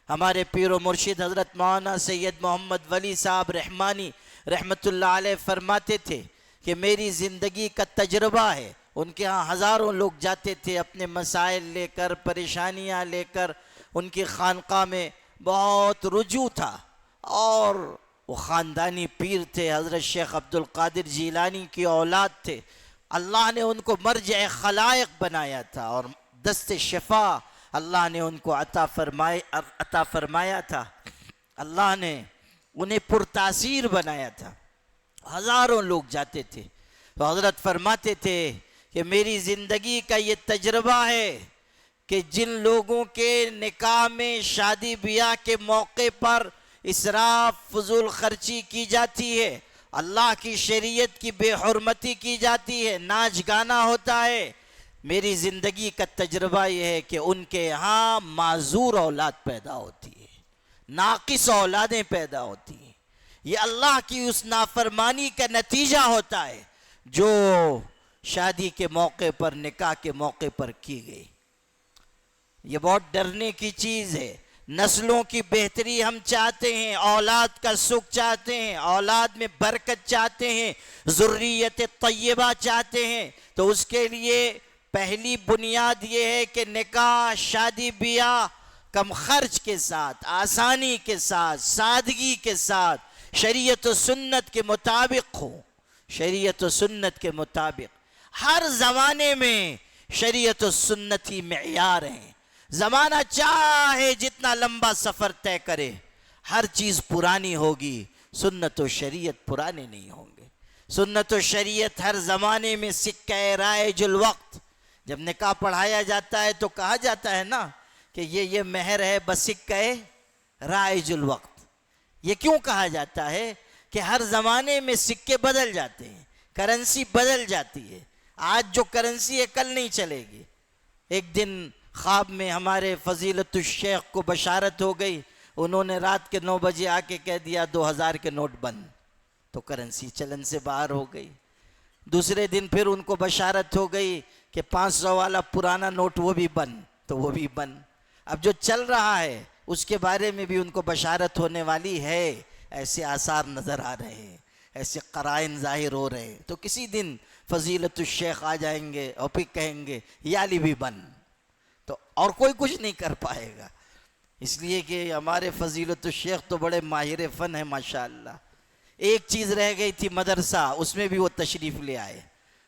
ہمارے پیر و مرشد حضرت مولانا سید محمد ولی صاحب رحمانی رحمت اللہ علیہ فرماتے تھے کہ میری زندگی کا تجربہ ہے، ان کے ہاں ہزاروں لوگ جاتے تھے اپنے مسائل لے کر، پریشانیاں لے کر، ان کی خانقاہ میں بہت رجوع تھا، اور وہ خاندانی پیر تھے، حضرت شیخ عبد القادر جیلانی کی اولاد تھے۔ اللہ نے ان کو مرجع خلائق بنایا تھا، اور دست شفا اللہ نے ان کو عطا فرمایا تھا، اللہ نے انہیں پرتاثیر بنایا تھا، ہزاروں لوگ جاتے تھے۔ تو حضرت فرماتے تھے کہ میری زندگی کا یہ تجربہ ہے کہ جن لوگوں کے نکاح میں، شادی بیاہ کے موقع پر اسراف فضول خرچی کی جاتی ہے، اللہ کی شریعت کی بے حرمتی کی جاتی ہے، ناچ گانا ہوتا ہے، میری زندگی کا تجربہ یہ ہے کہ ان کے ہاں معذور اولاد پیدا ہوتی ہے، ناقص اولادیں پیدا ہوتی ہیں۔ یہ اللہ کی اس نافرمانی کا نتیجہ ہوتا ہے جو شادی کے موقع پر، نکاح کے موقع پر کی گئی۔ یہ بہت ڈرنے کی چیز ہے۔ نسلوں کی بہتری ہم چاہتے ہیں، اولاد کا سکھ چاہتے ہیں، اولاد میں برکت چاہتے ہیں، ذریت طیبہ چاہتے ہیں، تو اس کے لیے پہلی بنیاد یہ ہے کہ نکاح شادی بیاہ کم خرچ کے ساتھ، آسانی کے ساتھ، سادگی کے ساتھ، شریعت و سنت کے مطابق ہو، شریعت و سنت کے مطابق۔ ہر زمانے میں شریعت و سنت ہی معیار ہیں۔ زمانہ چاہے جتنا لمبا سفر طے کرے، ہر چیز پرانی ہوگی، سنت و شریعت پرانے نہیں ہوں گے۔ سنت و شریعت ہر زمانے میں سکہ رائج الوقت۔ جب نکاح پڑھایا جاتا ہے تو کہا جاتا ہے نا کہ یہ مہر ہے بسکہ رائج الوقت۔ یہ کیوں کہا جاتا ہے کہ ہر زمانے میں سکے بدل جاتے ہیں، کرنسی بدل جاتی ہے۔ آج جو کرنسی ہے کل نہیں چلے گی۔ ایک دن خواب میں ہمارے فضیلت الشیخ کو بشارت ہو گئی، انہوں نے رات کے 9 بجے آ کے کہہ دیا 2000 کے نوٹ بند، تو کرنسی چلن سے باہر ہو گئی۔ دوسرے دن پھر ان کو بشارت ہو گئی کہ 500 والا پرانا نوٹ وہ بھی بند، تو وہ بھی بند۔ اب جو چل رہا ہے اس کے بارے میں بھی ان کو بشارت ہونے والی ہے۔ ایسے آثار نظر آ رہے ہیں، ایسے قرائن ظاہر ہو رہے ہیں، تو کسی دن فضیلت الشیخ آ جائیں گے اور پھر کہیں گے یہ علی بھی بند، تو اور کوئی کچھ نہیں کر پائے گا۔ اس لیے کہ ہمارے فضیلت الشیخ تو بڑے ماہر فن ہیں ماشاءاللہ۔ ایک چیز رہ گئی تھی مدرسہ، اس میں بھی وہ تشریف لے آئے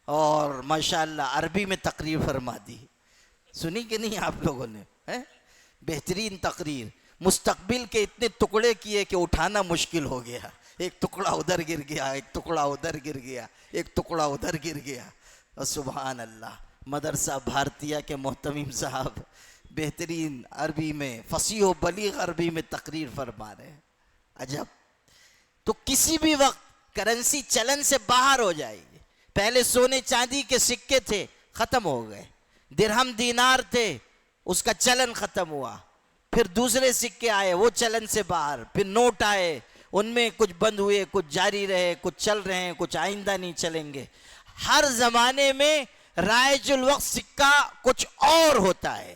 اور ماشاءاللہ عربی میں تقریر فرما دی۔ سنی کہ نہیں آپ لوگوں نے؟ بہترین تقریر، مستقبل کے اتنے ٹکڑے کیے کہ اٹھانا مشکل ہو گیا۔ ایک ٹکڑا ادھر گر گیا، ایک ٹکڑا ادھر گر گیا، ایک ٹکڑا ادھر گر گیا۔ سبحان اللہ۔ مدرسہ بھارتیہ کے محتمم صاحب بہترین عربی میں، فصیح و بلیغ عربی میں تقریر فرما رہے ہیں۔ عجب۔ تو کسی بھی وقت کرنسی چلن سے باہر ہو جائے گی۔ پہلے سونے چاندی کے سکے تھے، ختم ہو گئے۔ درہم دینار تھے، اس کا چلن ختم ہوا۔ پھر دوسرے سکے آئے، وہ چلن سے باہر۔ پھر نوٹ آئے، ان میں کچھ بند ہوئے، کچھ جاری رہے، کچھ چل رہے ہیں، کچھ آئندہ نہیں چلیں گے۔ ہر زمانے میں رائج الوقت سکہ کچھ اور ہوتا ہے،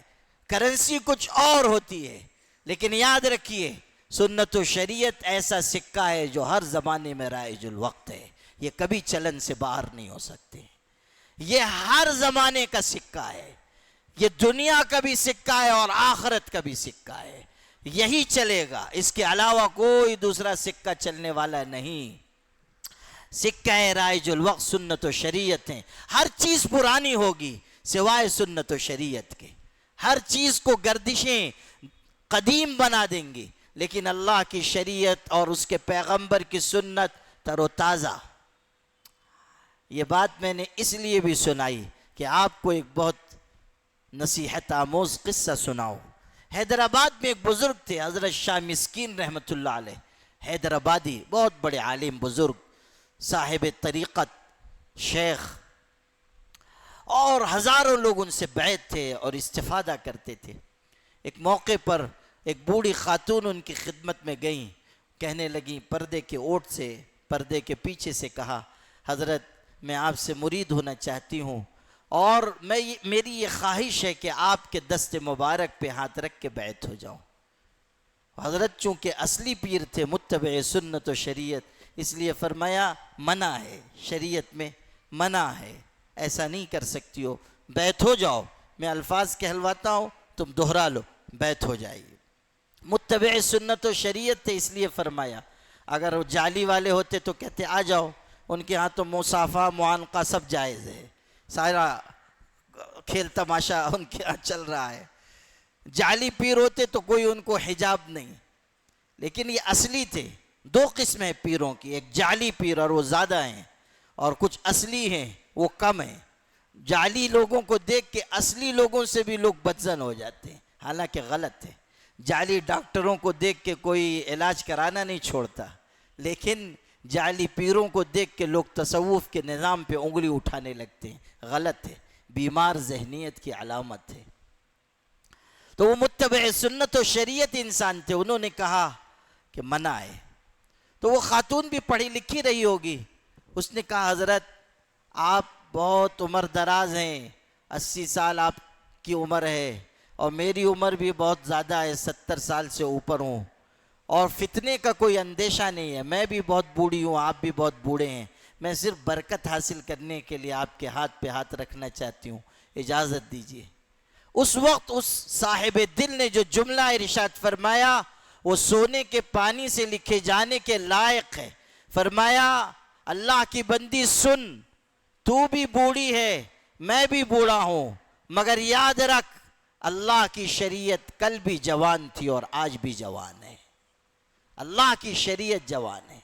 کرنسی کچھ اور ہوتی ہے، لیکن یاد رکھیے سنت و شریعت ایسا سکہ ہے جو ہر زمانے میں رائج الوقت ہے۔ یہ کبھی چلن سے باہر نہیں ہو سکتے۔ یہ ہر زمانے کا سکہ ہے، یہ دنیا کا بھی سکہ ہے اور آخرت کا بھی سکہ ہے۔ یہی چلے گا، اس کے علاوہ کوئی دوسرا سکہ چلنے والا نہیں۔ سکہ رائج الوقت سنت و شریعت ہیں۔ ہر چیز پرانی ہوگی سوائے سنت و شریعت کے۔ ہر چیز کو گردشیں قدیم بنا دیں گی۔ لیکن اللہ کی شریعت اور اس کے پیغمبر کی سنت تر و تازہ۔ یہ بات میں نے اس لیے بھی سنائی کہ آپ کو ایک بہت نصیحت آموز قصہ سناؤ۔ حیدرآباد میں ایک بزرگ تھے، حضرت شاہ مسکین رحمۃ اللہ علیہ، حیدرآبادی، بہت بڑے عالم بزرگ، صاحب طریقت، شیخ، اور ہزاروں لوگ ان سے بیعت تھے اور استفادہ کرتے تھے۔ ایک موقع پر ایک بوڑھی خاتون ان کی خدمت میں گئیں، کہنے لگیں، پردے کے اوٹ سے، پردے کے پیچھے سے کہا، حضرت میں آپ سے مرید ہونا چاہتی ہوں، اور میری یہ خواہش ہے کہ آپ کے دست مبارک پہ ہاتھ رکھ کے بیعت ہو جاؤں۔ حضرت چونکہ اصلی پیر تھے، متبع سنت و شریعت، اس لیے فرمایا منع ہے، شریعت میں منع ہے، ایسا نہیں کر سکتی ہو، بیعت ہو جاؤ، میں الفاظ کہلواتا ہوں تم دہرا لو، بیعت ہو جائے گی۔ متبع سنت و شریعت تھے، اس لیے فرمایا۔ اگر وہ جعلی والے ہوتے تو کہتے آ جاؤ، ان کے ہاں تو مصافحہ معانقہ سب جائز ہے، سارا کھیل تماشا ان کے ہاں چل رہا ہے۔ جعلی پیر ہوتے تو کوئی ان کو حجاب نہیں، لیکن یہ اصلی تھے۔ دو قسمیں پیروں کی، ایک جعلی پیر اور وہ زیادہ ہیں، اور کچھ اصلی ہیں وہ کم ہیں۔ جعلی لوگوں کو دیکھ کے اصلی لوگوں سے بھی لوگ بدظن ہو جاتے ہیں، حالانکہ غلط ہے۔ جعلی ڈاکٹروں کو دیکھ کے کوئی علاج کرانا نہیں چھوڑتا، لیکن جعلی پیروں کو دیکھ کے لوگ تصوف کے نظام پہ انگلی اٹھانے لگتے ہیں، غلط ہے، بیمار ذہنیت کی علامت ہے۔ تو وہ متبع سنت و شریعت انسان تھے، انہوں نے کہا کہ منع ہے۔ تو وہ خاتون بھی پڑھی لکھی رہی ہوگی، اس نے کہا حضرت آپ بہت عمر دراز ہیں، 80 سال آپ کی عمر ہے، اور میری عمر بھی بہت زیادہ ہے، 70 سال سے اوپر ہوں، اور فتنے کا کوئی اندیشہ نہیں ہے، میں بھی بہت بوڑھی ہوں، آپ بھی بہت بوڑھے ہیں، میں صرف برکت حاصل کرنے کے لیے آپ کے ہاتھ پہ ہاتھ رکھنا چاہتی ہوں، اجازت دیجیے۔ اس وقت اس صاحب دل نے جو جملہ ارشاد فرمایا وہ سونے کے پانی سے لکھے جانے کے لائق ہے۔ فرمایا اللہ کی بندی سن، تو بھی بوڑھی ہے، میں بھی بوڑھا ہوں، مگر یاد رکھ اللہ کی شریعت کل بھی جوان تھی اور آج بھی جوان ہے۔ اللہ کی شریعت جوان ہے،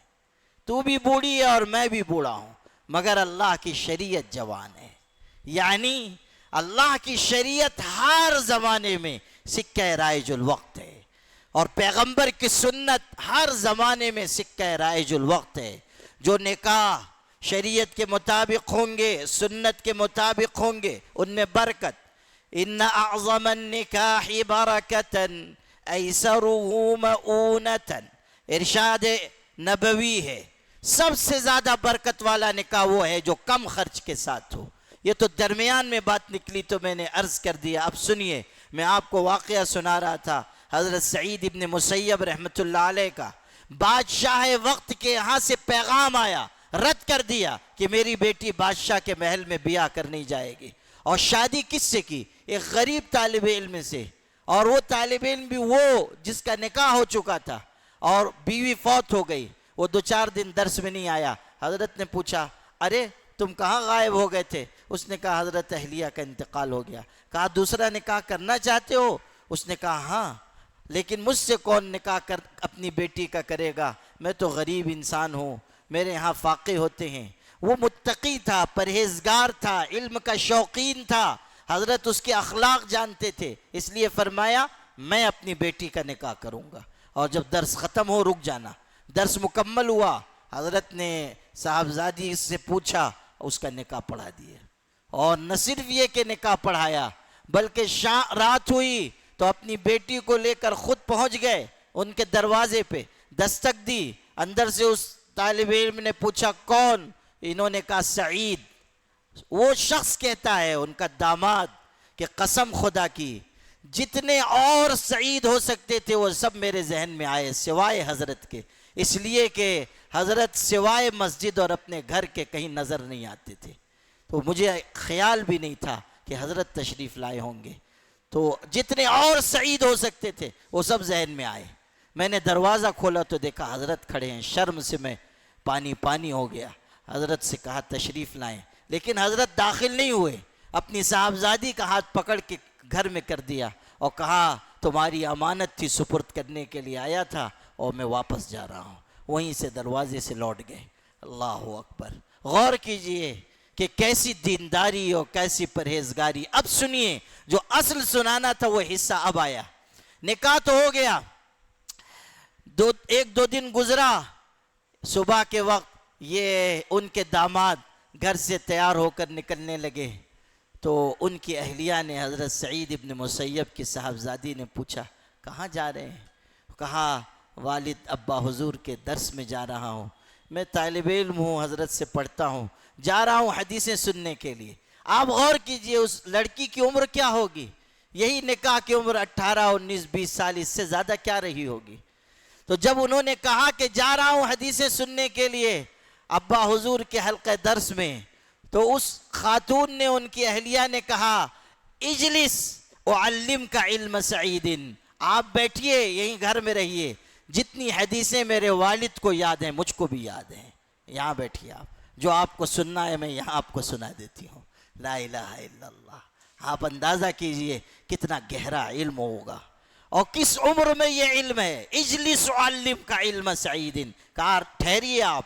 تو بھی بوڑھی ہے اور میں بھی بوڑھا ہوں، مگر اللہ کی شریعت جوان ہے۔ یعنی اللہ کی شریعت ہر زمانے میں سکہ رائج الوقت ہے، اور پیغمبر کی سنت ہر زمانے میں سکہ رائج الوقت ہے۔ جو نکاح شریعت کے مطابق ہوں گے، سنت کے مطابق ہوں گے، ان میں برکت۔ ان اعظم النکاح برکتا ایسرہ مؤونتا، ارشاد نبوی ہے، سب سے زیادہ برکت والا نکاح وہ ہے جو کم خرچ کے ساتھ ہو۔ یہ تو درمیان میں بات نکلی تو میں نے عرض کر دیا۔ اب سنیے، میں آپ کو واقعہ سنا رہا تھا حضرت سعید ابن مسیب رحمۃ اللہ علیہ کا۔ بادشاہ وقت کے یہاں سے پیغام آیا، رد کر دیا کہ میری بیٹی بادشاہ کے محل میں بیاہ کرنی جائے گی۔ اور شادی کس سے کی؟ ایک غریب طالب علم سے، اور وہ طالب علم بھی وہ جس کا نکاح ہو چکا تھا، اور بیوی فوت ہو گئی، وہ 2-4 دن درس میں نہیں آیا۔ حضرت نے پوچھا ارے تم کہاں غائب ہو گئے تھے؟ اس نے کہا حضرت اہلیہ کا انتقال ہو گیا۔ کہا دوسرا نکاح کرنا چاہتے ہو؟ اس نے کہا ہاں، لیکن مجھ سے کون نکاح اپنی بیٹی کا کرے گا؟ میں تو غریب انسان ہوں، میرے یہاں فاقے ہوتے ہیں۔ وہ متقی تھا، پرہیزگار تھا، علم کا شوقین تھا، حضرت اس کے اخلاق جانتے تھے، اس لیے فرمایا میں اپنی بیٹی کا نکاح کروں گا، اور جب درس ختم ہو رک جانا۔ درس مکمل ہوا، حضرت نے صاحبزادی سے پوچھا، اس کا نکاح پڑھا دیا۔ اور نہ صرف یہ کہ نکاح پڑھایا، بلکہ رات ہوئی تو اپنی بیٹی کو لے کر خود پہنچ گئے ان کے دروازے پہ، دستک دی، اندر سے اس طالب علم نے پوچھا کون؟ انہوں نے کہا سعید۔ وہ شخص کہتا ہے ان کا داماد کہ قسم خدا کی جتنے اور سعید ہو سکتے تھے وہ سب میرے ذہن میں آئے سوائے حضرت کے، اس لیے کہ حضرت سوائے مسجد اور اپنے گھر کے کہیں نظر نہیں آتے تھے، تو مجھے خیال بھی نہیں تھا کہ حضرت تشریف لائے ہوں گے۔ تو جتنے اور سعید ہو سکتے تھے وہ سب ذہن میں آئے۔ میں نے دروازہ کھولا تو دیکھا حضرت کھڑے ہیں، شرم سے میں پانی ہو گیا۔ حضرت سے کہا تشریف لائیں، لیکن حضرت داخل نہیں ہوئے، اپنی صاحبزادی کا ہاتھ پکڑ کے گھر میں کر دیا اور کہا تمہاری امانت تھی سپرد کرنے کے لیے آیا تھا اور میں واپس جا رہا ہوں. وہیں سے دروازے سے لوٹ گئے. اللہ اکبر. غور کیجئے کہ کیسی دینداری اور کیسی پرہیزگاری. اب سنیے جو اصل سنانا تھا وہ حصہ اب آیا. نکاح تو ہو گیا, ایک دو دن گزرا, صبح کے وقت یہ ان کے داماد گھر سے تیار ہو کر نکلنے لگے تو ان کی اہلیہ نے حضرت سعید ابن مسیب کی صاحبزادی نے پوچھا کہاں جا رہے ہیں؟ کہا والد ابا حضور کے درس میں جا رہا ہوں, میں طالب علم ہوں, حضرت سے پڑھتا ہوں, جا رہا ہوں حدیثیں سننے کے لیے. آپ غور کیجئے اس لڑکی کی عمر کیا ہوگی؟ یہی نکاح کی عمر 18 19 20 سال, اس سے زیادہ کیا رہی ہوگی؟ تو جب انہوں نے کہا کہ جا رہا ہوں حدیثیں سننے کے لیے ابا حضور کے حلقہ درس میں, تو اس خاتون نے, ان کی اہلیہ نے کہا اجلس اعلم کا علم سعید, آپ بیٹھیے یہیں گھر میں رہیے, جتنی حدیثیں میرے والد کو یاد ہیں مجھ کو بھی یاد ہیں, یہاں بیٹھیے آپ, جو آپ کو سننا ہے میں یہاں آپ کو سنا دیتی ہوں. لا الہ الا اللہ. آپ اندازہ کیجئے کتنا گہرا علم ہوگا اور کس عمر میں یہ علم ہے. اجلس علم کا علم سعید, کہا ٹھہریے آپ,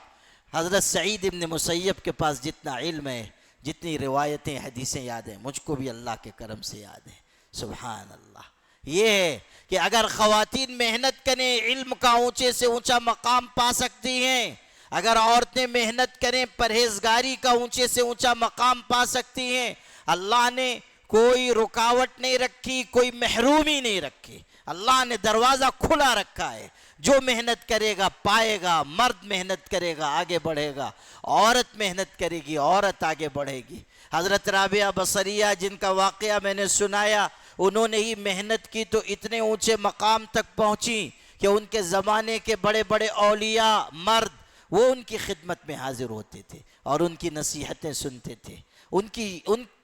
حضرت سعید ابن مسیب کے پاس جتنا علم ہے, جتنی روایتیں حدیثیں یاد ہیں, مجھ کو بھی اللہ کے کرم سے یاد ہیں. سبحان اللہ. یہ ہے کہ اگر خواتین محنت کریں علم کا اونچے سے اونچا مقام پا سکتی ہیں, اگر عورتیں محنت کریں پرہیزگاری کا اونچے سے اونچا مقام پا سکتی ہیں. اللہ نے کوئی رکاوٹ نہیں رکھی, کوئی محرومی نہیں رکھی, اللہ نے دروازہ کھلا رکھا ہے. جو محنت کرے گا پائے گا. مرد محنت کرے گا آگے بڑھے گا, عورت محنت کرے گی عورت آگے بڑھے گی. حضرت رابعہ بصریہ جن کا واقعہ میں نے سنایا, انہوں نے ہی محنت کی تو اتنے اونچے مقام تک پہنچی کہ ان کے زمانے کے بڑے بڑے اولیاء مرد وہ ان کی خدمت میں حاضر ہوتے تھے اور ان کی نصیحتیں سنتے تھے. ان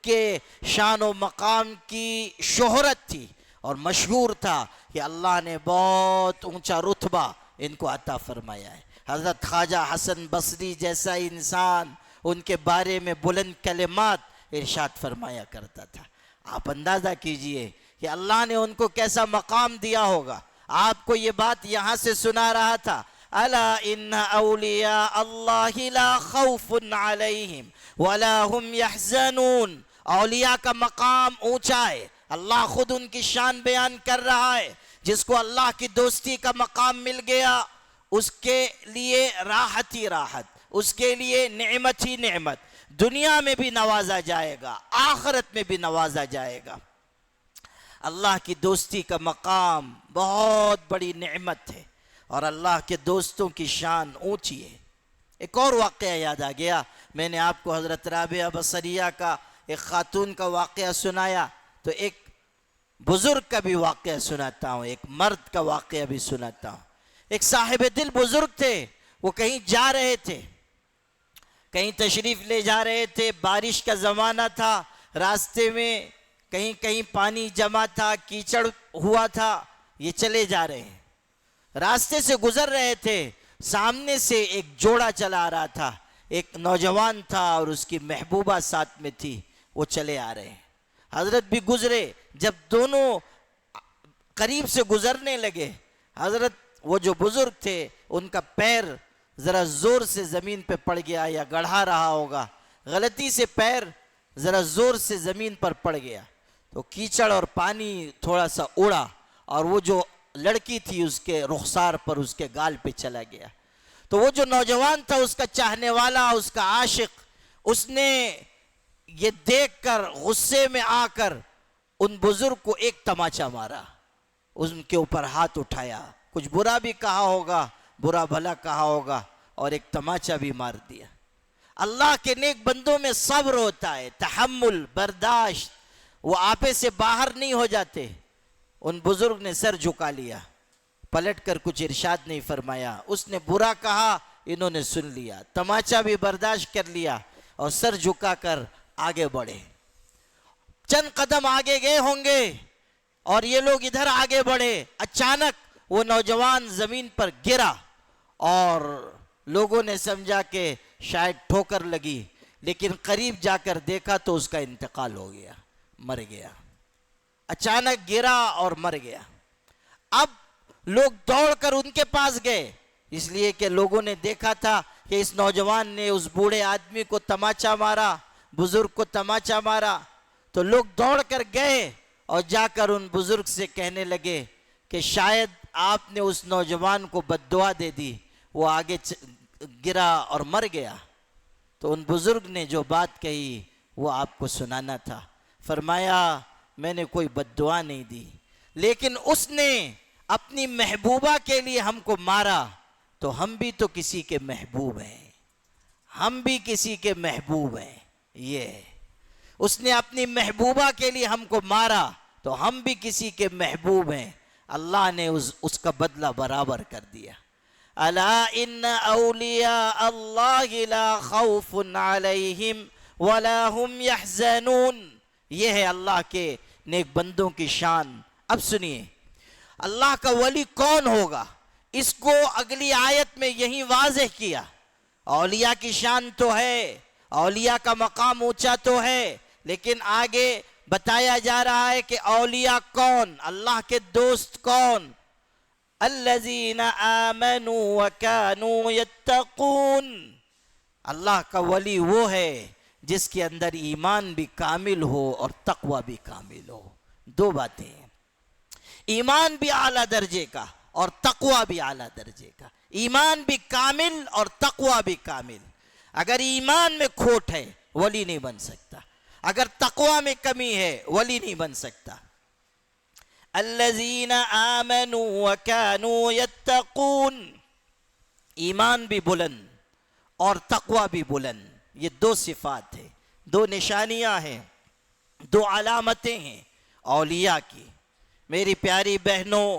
کے شان و مقام کی شہرت تھی اور مشہور تھا کہ اللہ نے بہت اونچا رتبہ ان کو عطا فرمایا ہے. حضرت خواجہ حسن بصری جیسا انسان ان کے بارے میں بلند کلمات ارشاد فرمایا کرتا تھا. آپ اندازہ کیجئے کہ اللہ نے ان کو کیسا مقام دیا ہوگا. آپ کو یہ بات یہاں سے سنا رہا تھا, الا ان اولیاء اللہ لا خوف علیہم ولا هم يحزنون. اولیاء کا مقام اونچا ہے, اللہ خود ان کی شان بیان کر رہا ہے. جس کو اللہ کی دوستی کا مقام مل گیا اس کے لیے راحت ہی راحت, اس کے لیے نعمت ہی نعمت. دنیا میں بھی نوازا جائے گا, آخرت میں بھی نوازا جائے گا. اللہ کی دوستی کا مقام بہت بڑی نعمت ہے اور اللہ کے دوستوں کی شان اونچی ہے. ایک اور واقعہ یاد آ گیا, میں نے آپ کو حضرت رابعہ بصریہ کا ایک خاتون کا واقعہ سنایا, تو ایک بزرگ کا بھی واقعہ سناتا ہوں, ایک مرد کا واقعہ بھی سناتا ہوں. ایک صاحب دل بزرگ تھے, وہ کہیں جا رہے تھے, کہیں تشریف لے جا رہے تھے, بارش کا زمانہ تھا, راستے میں کہیں کہیں پانی جمع تھا, کیچڑ ہوا تھا, یہ چلے جا رہے ہیں, راستے سے گزر رہے تھے. سامنے سے ایک جوڑا چلا آ رہا تھا, ایک نوجوان تھا اور اس کی محبوبہ ساتھ میں تھی, وہ چلے آ رہے ہیں. حضرت بھی گزرے, جب دونوں قریب سے گزرنے لگے, حضرت وہ جو بزرگ تھے ان کا پیر ذرا زور سے زمین پہ پڑ گیا, یا گڑھا رہا ہوگا, غلطی سے پیر ذرا زور سے زمین پر پڑ گیا, تو کیچڑ اور پانی تھوڑا سا اڑا اور وہ جو لڑکی تھی اس کے رخسار پر, اس کے گال پہ چلا گیا. تو وہ جو نوجوان تھا, اس کا چاہنے والا, اس کا عاشق, اس نے یہ دیکھ کر غصے میں آ کر ان بزرگ کو ایک تماچا مارا, ان کے اوپر ہاتھ اٹھایا, کچھ برا بھی کہا ہوگا, برا بھلا کہا ہوگا, اور ایک تماچا بھی مار دیا. اللہ کے نیک بندوں میں صبر ہوتا ہے, تحمل, برداشت, وہ آپے سے باہر نہیں ہو جاتے. ان بزرگ نے سر جھکا لیا, پلٹ کر کچھ ارشاد نہیں فرمایا. اس نے برا کہا, انہوں نے سن لیا, تماچا بھی برداشت کر لیا اور سر جھکا کر آگے بڑھے. چند قدم آگے گئے ہوں گے اور یہ لوگ ادھر آگے بڑھے, اچانک وہ نوجوان زمین پر گرا اور لوگوں نے سمجھا کہ شاید ٹھوکر لگی, لیکن قریب جا کر دیکھا تو اس کا انتقال ہو گیا, مر گیا. اچانک گرا اور مر گیا. اب لوگ دوڑ کر ان کے پاس گئے، اس لیے کہ لوگوں نے دیکھا تھا کہ اس نوجوان نے اس بوڑھے آدمی کو تماچا مارا، بزرگ کو تماچا مارا. تو لوگ دوڑ کر گئے اور جا کر ان بزرگ سے کہنے لگے کہ شاید آپ نے اس نوجوان کو بد دعا دے دی، وہ آگے گرا اور مر گیا. تو ان بزرگ نے جو بات کہی وہ آپ کو سنانا تھا. فرمایا میں نے کوئی بد دعا نہیں دی، لیکن اس نے اپنی محبوبہ کے لیے ہم کو مارا، تو ہم بھی تو کسی کے محبوب ہیں، ہم بھی کسی کے محبوب ہیں. یہ اس نے اپنی محبوبہ کے لیے ہم کو مارا تو ہم بھی کسی کے محبوب ہیں. اللہ نے اس کا بدلہ برابر کر دیا. الا ان اولیاء اللہ لا خوف علیہم ولا هم يحزنون. یہ ہے اللہ کے نیک بندوں کی شان. اب سنیے اللہ کا ولی کون ہوگا، اس کو اگلی آیت میں یہی واضح کیا. اولیاء کی شان تو ہے، اولیاء کا مقام اونچا تو ہے، لیکن آگے بتایا جا رہا ہے کہ اولیاء کون، اللہ کے دوست کون. الذین آمنوا وکانوا یتقون. اللہ کا ولی وہ ہے جس کے اندر ایمان بھی کامل ہو اور تقوی بھی کامل ہو. دو باتیں ہیں، ایمان بھی اعلیٰ درجے کا اور تقوی بھی اعلیٰ درجے کا. ایمان بھی کامل اور تقوی بھی کامل. اگر ایمان میں کھوٹ ہے ولی نہیں بن سکتا، اگر تقوی میں کمی ہے ولی نہیں بن سکتا. الذین آمنوا وکانوا یتقون. ایمان بھی بلند اور تقوی بھی بلند. یہ دو صفات ہیں، دو نشانیاں ہیں، دو علامتیں ہیں اولیاء کی. میری پیاری بہنوں،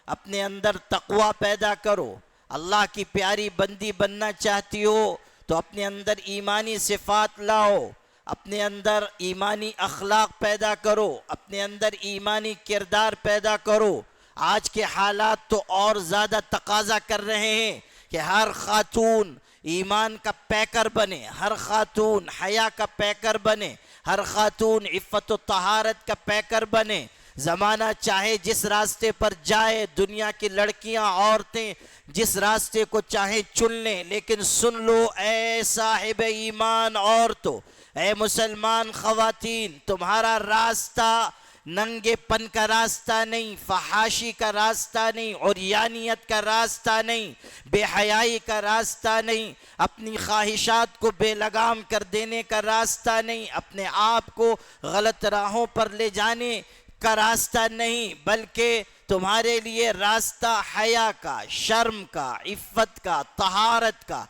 اپنے اندر تقوی پیدا کرو. اللہ کی پیاری بندی بننا چاہتی ہو تو اپنے اندر ایمانی صفات لاؤ، اپنے اندر ایمانی اخلاق پیدا کرو، اپنے اندر ایمانی کردار پیدا کرو. آج کے حالات تو اور زیادہ تقاضا کر رہے ہیں کہ ہر خاتون ایمان کا پیکر بنے، ہر خاتون حیا کا پیکر بنے، ہر خاتون عفت و طہارت کا پیکر بنے. زمانہ چاہے جس راستے پر جائے، دنیا کی لڑکیاں عورتیں جس راستے کو چاہے چن لیں، لیکن سن لو اے صاحب ایمان عورتوں، اے مسلمان خواتین، تمہارا راستہ ننگے پن کا راستہ نہیں، فحاشی کا راستہ نہیں، عریانیت کا راستہ نہیں، بے حیائی کا راستہ نہیں، اپنی خواہشات کو بے لگام کر دینے کا راستہ نہیں، اپنے آپ کو غلط راہوں پر لے جانے کا راستہ نہیں، بلکہ تمہارے لیے راستہ حیا کا، شرم کا، عفت کا، طہارت کا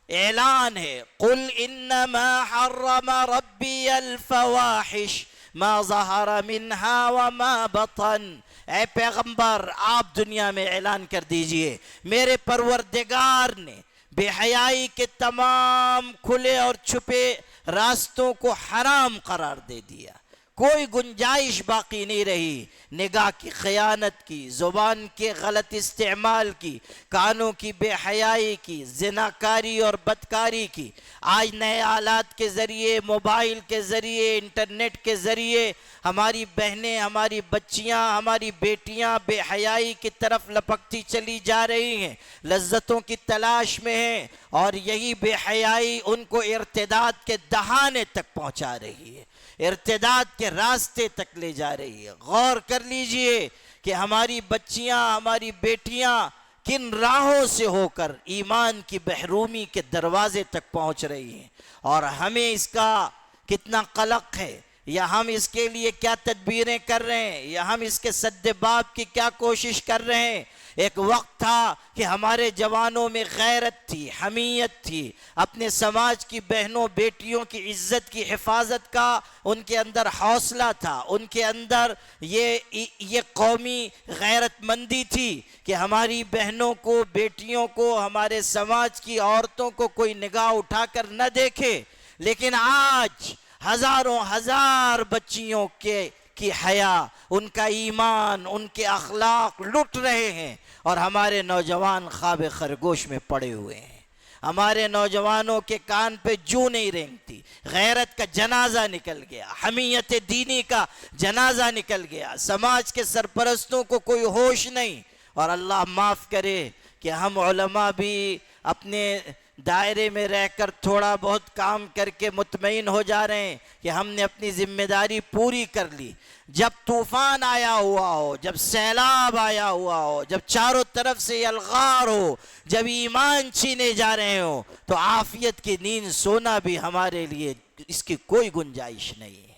اعلان ہے. قل انما حرم ربی الفواحش ما ظہر منها وما بطن. اے پیغمبر آپ دنیا میں اعلان کر دیجئے میرے پروردگار نے بے حیائی کے تمام کھلے اور چھپے راستوں کو حرام قرار دے دیا. کوئی گنجائش باقی نہیں رہی نگاہ کی خیانت کی، زبان کے غلط استعمال کی، کانوں کی بے حیائی کی، زناکاری اور بدکاری کی. آج نئے آلات کے ذریعے، موبائل کے ذریعے، انٹرنیٹ کے ذریعے ہماری بہنیں، ہماری بچیاں، ہماری بیٹیاں بے حیائی کی طرف لپکتی چلی جا رہی ہیں، لذتوں کی تلاش میں ہیں، اور یہی بے حیائی ان کو ارتداد کے دہانے تک پہنچا رہی ہے، ارتداد کے راستے تک لے جا رہی ہے. غور کر لیجئے کہ ہماری بچیاں، ہماری بیٹیاں کن راہوں سے ہو کر ایمان کی محرومی کے دروازے تک پہنچ رہی ہیں، اور ہمیں اس کا کتنا قلق ہے، یا ہم اس کے لیے کیا تدبیریں کر رہے ہیں، یا ہم اس کے سد باب کی کیا کوشش کر رہے ہیں. ایک وقت تھا کہ ہمارے جوانوں میں غیرت تھی، حمیت تھی، اپنے سماج کی بہنوں بیٹیوں کی عزت کی حفاظت کا ان کے اندر حوصلہ تھا، ان کے اندر یہ قومی غیرت مندی تھی کہ ہماری بہنوں کو، بیٹیوں کو، ہمارے سماج کی عورتوں کو کوئی نگاہ اٹھا کر نہ دیکھے. لیکن آج ہزاروں ہزار بچیوں کی حیا، ان کا ایمان، ان کے اخلاق لٹ رہے ہیں، اور ہمارے نوجوان خواب خرگوش میں پڑے ہوئے ہیں. ہمارے نوجوانوں کے کان پہ جوں نہیں رینگتی. غیرت کا جنازہ نکل گیا، حمیت دینی کا جنازہ نکل گیا، سماج کے سرپرستوں کو کوئی ہوش نہیں، اور اللہ معاف کرے کہ ہم علماء بھی اپنے دائرے میں رہ کر تھوڑا بہت کام کر کے مطمئن ہو جا رہے ہیں کہ ہم نے اپنی ذمہ داری پوری کر لی. جب طوفان آیا ہوا ہو، جب سیلاب آیا ہوا ہو، جب چاروں طرف سے یلغار ہو، جب ایمان چھینے جا رہے ہوں، تو عافیت کی نیند سونا بھی ہمارے لیے اس کی کوئی گنجائش نہیں ہے.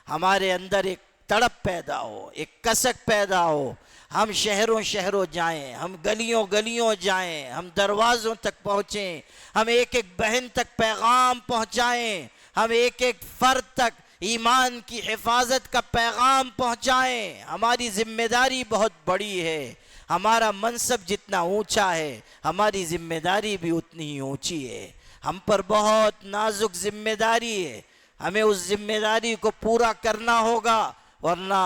ہمارے اندر ایک تڑپ پیدا ہو، ایک کسک پیدا ہو، ہم شہروں شہروں جائیں، ہم گلیوں گلیوں جائیں، ہم دروازوں تک پہنچیں، ہم ایک ایک بہن تک پیغام پہنچائیں، ہم ایک ایک فرد تک ایمان کی حفاظت کا پیغام پہنچائیں. ہماری ذمہ داری بہت بڑی ہے. ہمارا منصب جتنا اونچا ہے ہماری ذمہ داری بھی اتنی ہی اونچی ہے. ہم پر بہت نازک ذمہ داری ہے. ہمیں اس ذمہ داری کو پورا کرنا ہوگا، ورنہ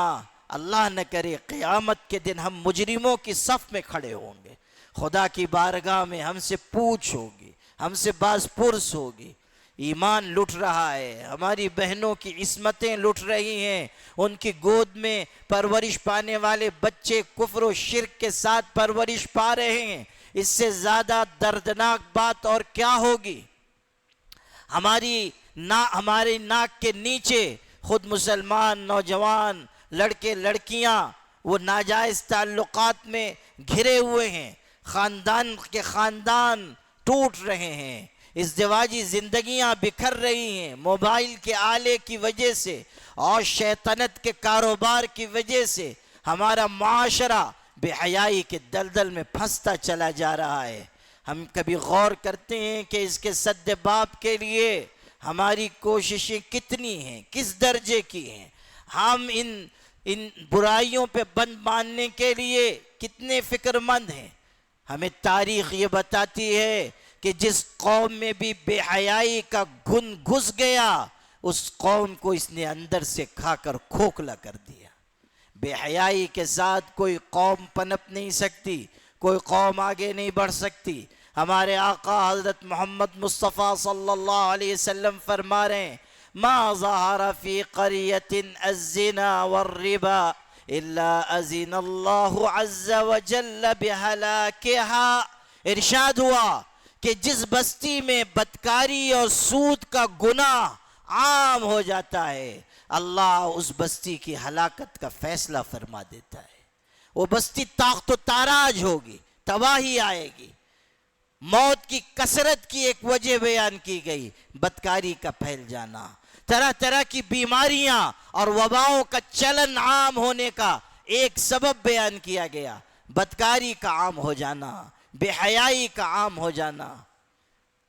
اللہ نہ کرے قیامت کے دن ہم مجرموں کی صف میں کھڑے ہوں گے. خدا کی بارگاہ میں ہم سے پوچھ ہوگی، ہم سے باز پرس ہوگی. ایمان لٹ رہا ہے، ہماری بہنوں کی عصمتیں لٹ رہی ہیں، ان کی گود میں پرورش پانے والے بچے کفر و شرک کے ساتھ پرورش پا رہے ہیں. اس سے زیادہ دردناک بات اور کیا ہوگی؟ ہماری ناک کے نیچے خود مسلمان نوجوان لڑکے لڑکیاں وہ ناجائز تعلقات میں گھرے ہوئے ہیں، خاندان کے خاندان ٹوٹ رہے ہیں، ازدواجی زندگیاں بکھر رہی ہیں موبائل کے آلے کی وجہ سے اور شیطنت کے کاروبار کی وجہ سے. ہمارا معاشرہ بے حیائی کے دلدل میں پھنستا چلا جا رہا ہے. ہم کبھی غور کرتے ہیں کہ اس کے سد باب کے لیے ہماری کوششیں کتنی ہیں، کس درجے کی ہیں؟ ہم ان برائیوں پہ بند باندھنے کے لیے کتنے فکر مند ہیں؟ ہمیں تاریخ یہ بتاتی ہے کہ جس قوم میں بھی بے حیائی کا گن گھس گیا اس قوم کو اس نے اندر سے کھا کر کھوکھلا کر دیا. بے حیائی کے ساتھ کوئی قوم پنپ نہیں سکتی، کوئی قوم آگے نہیں بڑھ سکتی. ہمارے آقا حضرت محمد مصطفیٰ صلی اللہ علیہ وسلم فرما رہے ہیں ما ظہر فی قریۃ الزنا والربا الا اذن اللہ عز وجل بہلاکہا. ارشاد ہوا کہ جس بستی میں بدکاری اور سود کا گناہ عام ہو جاتا ہے اللہ اس بستی کی ہلاکت کا فیصلہ فرما دیتا ہے. وہ بستی طاقت و تاراج ہوگی، تباہی آئے گی. موت کی کثرت کی ایک وجہ بیان کی گئی، بدکاری کا پھیل جانا، طرح طرح کی بیماریاں اور وباؤں کا چلن عام ہونے کا ایک سبب بیان کیا گیا، بدکاری کا عام ہو جانا، بے حیائی کا عام ہو جانا.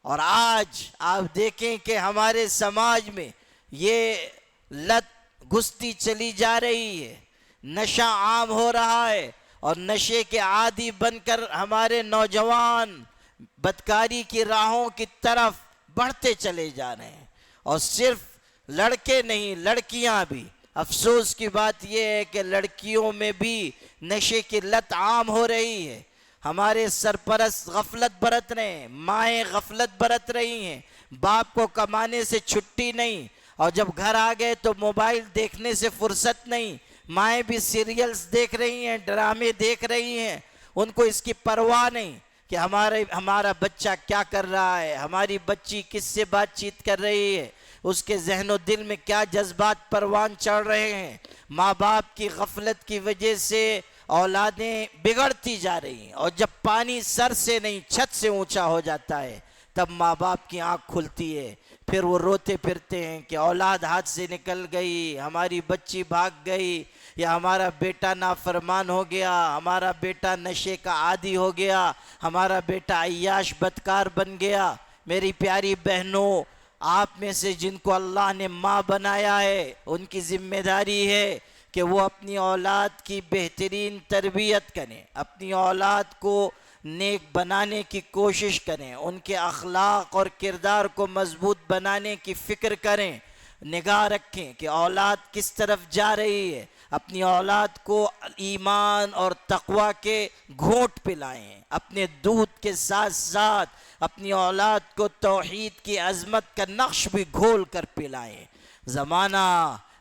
اور آج آپ دیکھیں کہ ہمارے سماج میں یہ لت گھستی چلی جا رہی ہے، نشہ عام ہو رہا ہے اور نشے کے عادی بن کر ہمارے نوجوان بدکاری کی راہوں کی طرف بڑھتے چلے جا رہے ہیں. اور صرف لڑکے نہیں، لڑکیاں بھی. افسوس کی بات یہ ہے کہ لڑکیوں میں بھی نشے کی لت عام ہو رہی ہے. ہمارے سرپرست غفلت برت رہے ہیں، مائیں غفلت برت رہی ہیں، باپ کو کمانے سے چھٹی نہیں اور جب گھر آ گئے تو موبائل دیکھنے سے فرصت نہیں. مائیں بھی سیریلز دیکھ رہی ہیں، ڈرامے دیکھ رہی ہیں، ان کو اس کی پرواہ نہیں کہ ہمارا بچہ کیا کر رہا ہے، ہماری بچی کس سے بات چیت کر رہی ہے، اس کے ذہن و دل میں کیا جذبات پروان چڑھ رہے ہیں. ماں باپ کی غفلت کی وجہ سے اولادیں بگڑتی جا رہی ہیں اور جب پانی سر سے نہیں چھت سے اونچا ہو جاتا ہے تب ماں باپ کی آنکھ کھلتی ہے. پھر وہ روتے پھرتے ہیں کہ اولاد ہاتھ سے نکل گئی، ہماری بچی بھاگ گئی، یا ہمارا بیٹا نافرمان ہو گیا، ہمارا بیٹا نشے کا عادی ہو گیا، ہمارا بیٹا عیاش بدکار بن گیا. میری پیاری بہنوں، آپ میں سے جن کو اللہ نے ماں بنایا ہے ان کی ذمہ داری ہے کہ وہ اپنی اولاد کی بہترین تربیت کریں، اپنی اولاد کو نیک بنانے کی کوشش کریں، ان کے اخلاق اور کردار کو مضبوط بنانے کی فکر کریں، نگاہ رکھیں کہ اولاد کس طرف جا رہی ہے. اپنی اولاد کو ایمان اور تقوی کے گھونٹ پلائیں، اپنے دودھ کے ساتھ ساتھ اپنی اولاد کو توحید کی عظمت کا نقش بھی گھول کر پلائیں. زمانہ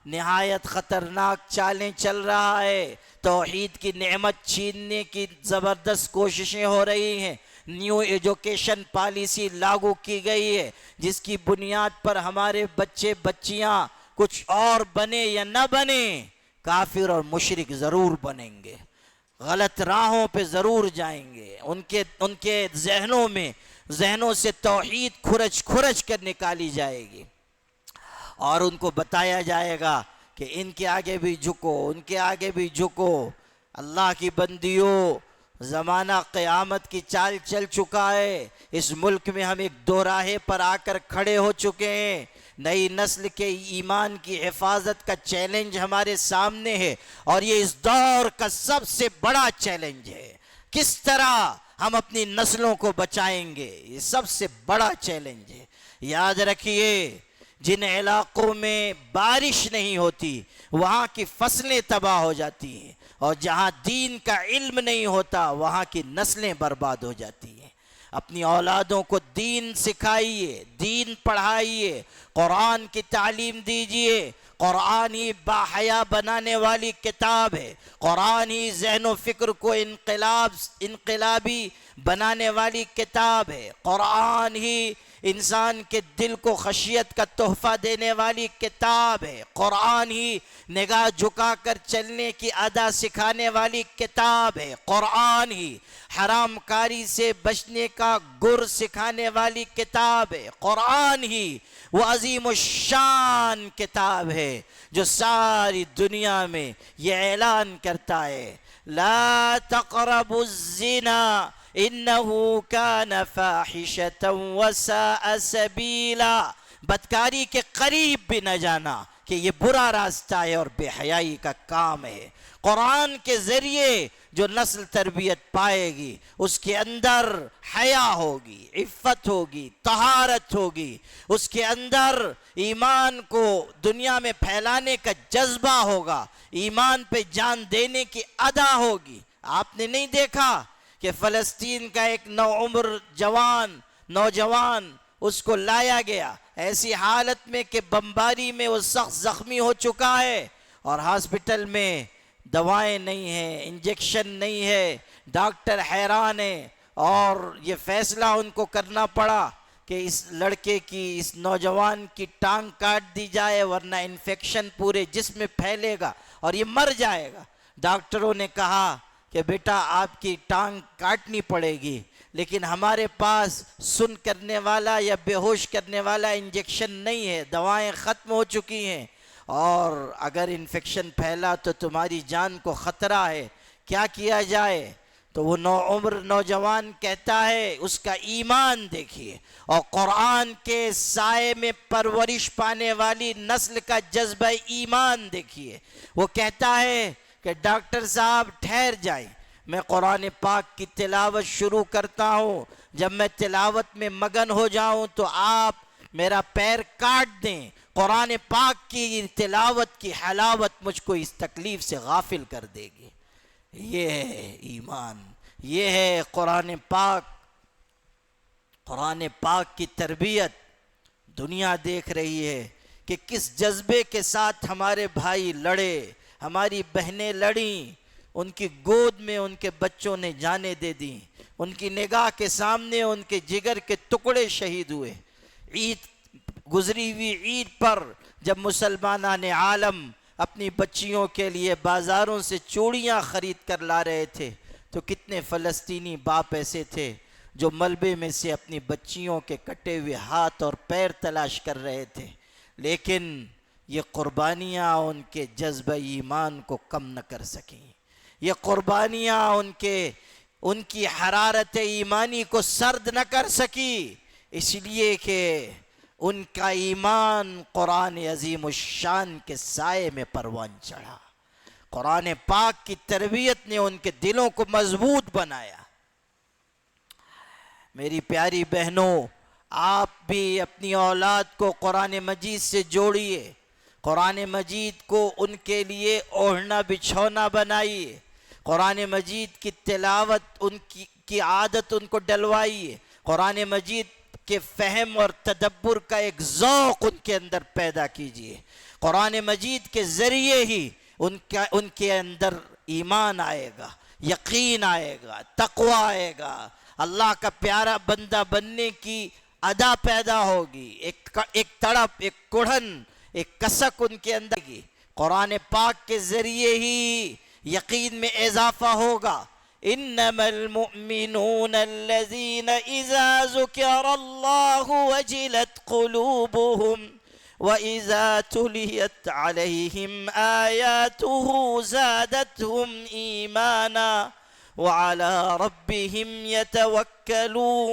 نہایت خطرناک چالیں چل رہا ہے. توحید کی نعمت چھیننے کی زبردست کوششیں ہو رہی ہیں. نیو ایجوکیشن پالیسی لاگو کی گئی ہے جس کی بنیاد پر ہمارے بچے بچیاں کچھ اور بنے یا نہ بنے کافر اور مشرک ضرور بنیں گے، غلط راہوں پہ ضرور جائیں گے. ان کے ذہنوں سے توحید کھرچ کر نکالی جائے گی اور ان کو بتایا جائے گا کہ ان کے آگے بھی جھکو، ان کے آگے بھی جھکو. اللہ کی بندیوں، زمانہ قیامت کی چال چل چکا ہے. اس ملک میں ہم ایک دوراہے پر آ کر کھڑے ہو چکے ہیں. نئی نسل کے ایمان کی حفاظت کا چیلنج ہمارے سامنے ہے اور یہ اس دور کا سب سے بڑا چیلنج ہے. کس طرح ہم اپنی نسلوں کو بچائیں گے، یہ سب سے بڑا چیلنج ہے. یاد رکھیے، جن علاقوں میں بارش نہیں ہوتی وہاں کی فصلیں تباہ ہو جاتی ہیں، اور جہاں دین کا علم نہیں ہوتا وہاں کی نسلیں برباد ہو جاتی ہیں. اپنی اولادوں کو دین سکھائیے، دین پڑھائیے، قرآن کی تعلیم دیجیے. قرآن ہی باحیا بنانے والی کتاب ہے. قرآن ہی ذہن و فکر کو انقلابی بنانے والی کتاب ہے. قرآن ہی انسان کے دل کو خشیت کا تحفہ دینے والی کتاب ہے. قرآن ہی نگاہ جھکا کر چلنے کی ادا سکھانے والی کتاب ہے. قرآن ہی حرام کاری سے بچنے کا گر سکھانے والی کتاب ہے. قرآن ہی وہ عظیم الشان کتاب ہے جو ساری دنیا میں یہ اعلان کرتا ہے لا تقربوا الزنا انہو کان فاحشتا وساء سبیلا. بدکاری کے قریب بھی نہ جانا کہ یہ برا راستہ ہے اور بے حیائی کا کام ہے. قرآن کے ذریعے جو نسل تربیت پائے گی اس کے اندر حیا ہوگی، عفت ہوگی، طہارت ہوگی، اس کے اندر ایمان کو دنیا میں پھیلانے کا جذبہ ہوگا، ایمان پہ جان دینے کی ادا ہوگی. آپ نے نہیں دیکھا کہ فلسطین کا ایک نوعمر نوجوان اس کو لایا گیا ایسی حالت میں کہ بمباری میں وہ سخت زخمی ہو چکا ہے اور ہاسپٹل میں دوائیں نہیں ہیں، انجیکشن نہیں ہے، ڈاکٹر حیران ہیں، اور یہ فیصلہ ان کو کرنا پڑا کہ اس لڑکے کی، اس نوجوان کی ٹانگ کاٹ دی جائے ورنہ انفیکشن پورے جسم میں پھیلے گا اور یہ مر جائے گا. ڈاکٹروں نے کہا کہ بیٹا آپ کی ٹانگ کاٹنی پڑے گی، لیکن ہمارے پاس سن کرنے والا یا بے ہوش کرنے والا انجیکشن نہیں ہے، دوائیں ختم ہو چکی ہیں، اور اگر انفیکشن پھیلا تو تمہاری جان کو خطرہ ہے، کیا کیا جائے؟ تو وہ نوعمر نوجوان کہتا ہے، اس کا ایمان دیکھیے اور قرآن کے سائے میں پرورش پانے والی نسل کا جذبہ ایمان دیکھیے. وہ کہتا ہے کہ ڈاکٹر صاحب ٹھہر جائیں، میں قرآن پاک کی تلاوت شروع کرتا ہوں، جب میں تلاوت میں مگن ہو جاؤں تو آپ میرا پیر کاٹ دیں. قرآن پاک کی تلاوت کی حلاوت مجھ کو اس تکلیف سے غافل کر دے گی. یہ ہے ایمان، یہ ہے قرآن پاک. قرآن پاک کی تربیت دنیا دیکھ رہی ہے کہ کس جذبے کے ساتھ ہمارے بھائی لڑے، ہماری بہنیں لڑیں، ان کی گود میں ان کے بچوں نے جانیں دے دیں، ان کی نگاہ کے سامنے ان کے جگر کے ٹکڑے شہید ہوئے. عید گزری ہوئی عید پر جب مسلمانان عالم اپنی بچیوں کے لیے بازاروں سے چوڑیاں خرید کر لا رہے تھے تو کتنے فلسطینی باپ ایسے تھے جو ملبے میں سے اپنی بچیوں کے کٹے ہوئے ہاتھ اور پیر تلاش کر رہے تھے. لیکن یہ قربانیاں ان کے جذبہ ایمان کو کم نہ کر سکیں، یہ قربانیاں ان کی حرارت ایمانی کو سرد نہ کر سکی، اس لیے کہ ان کا ایمان قرآن عظیم الشان کے سائے میں پروان چڑھا. قرآن پاک کی تربیت نے ان کے دلوں کو مضبوط بنایا. میری پیاری بہنوں، آپ بھی اپنی اولاد کو قرآن مجید سے جوڑیے، قرآن مجید کو ان کے لیے اوڑھنا بچھونا بنائیے، قرآن مجید کی تلاوت ان کی عادت ان کو ڈلوائیے، قرآن مجید کے فہم اور تدبر کا ایک ذوق ان کے اندر پیدا کیجیے. قرآن مجید کے ذریعے ہی ان کے اندر ایمان آئے گا، یقین آئے گا، تقوی آئے گا، اللہ کا پیارا بندہ بننے کی ادا پیدا ہوگی، ایک تڑپ، ایک کڑھن، ایک کسک ان کے اندر کی۔ قرآن پاک کے ذریعے ہی یقین میں اضافہ ہوگا۔ انما المؤمنون الذين اذا ذكر الله وجلت قلوبهم واذا تليت عليهم آياته زادتهم ايمانا وعلى ربهم يتوكلون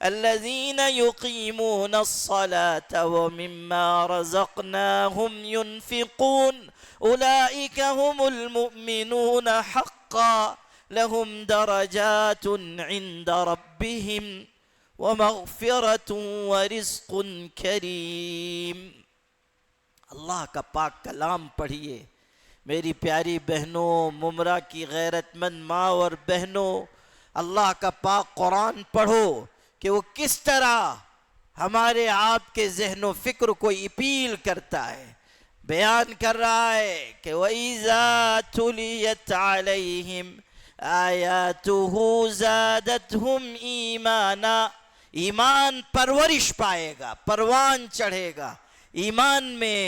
الذين يقيمون الصلاة ومما رزقناهم ينفقون أولئك هم المؤمنون حقا لهم درجات عند ربهم ومغفرة ورزق کریم۔ اللہ کا پاک کلام پڑھیے میری پیاری بہنوں، ممرہ کی غیرت مند ماں اور بہنوں، اللہ کا پاک قرآن پڑھو کہ وہ کس طرح ہمارے آپ کے ذہن و فکر کو اپیل کرتا ہے، بیان کر رہا ہے کہ وَإِذَا تُلِيَتْ عَلَيْهِمْ آيَاتُهُ زَادَتْهُمْ ایمانا، ایمان پرورش پائے گا، پروان چڑھے گا، ایمان میں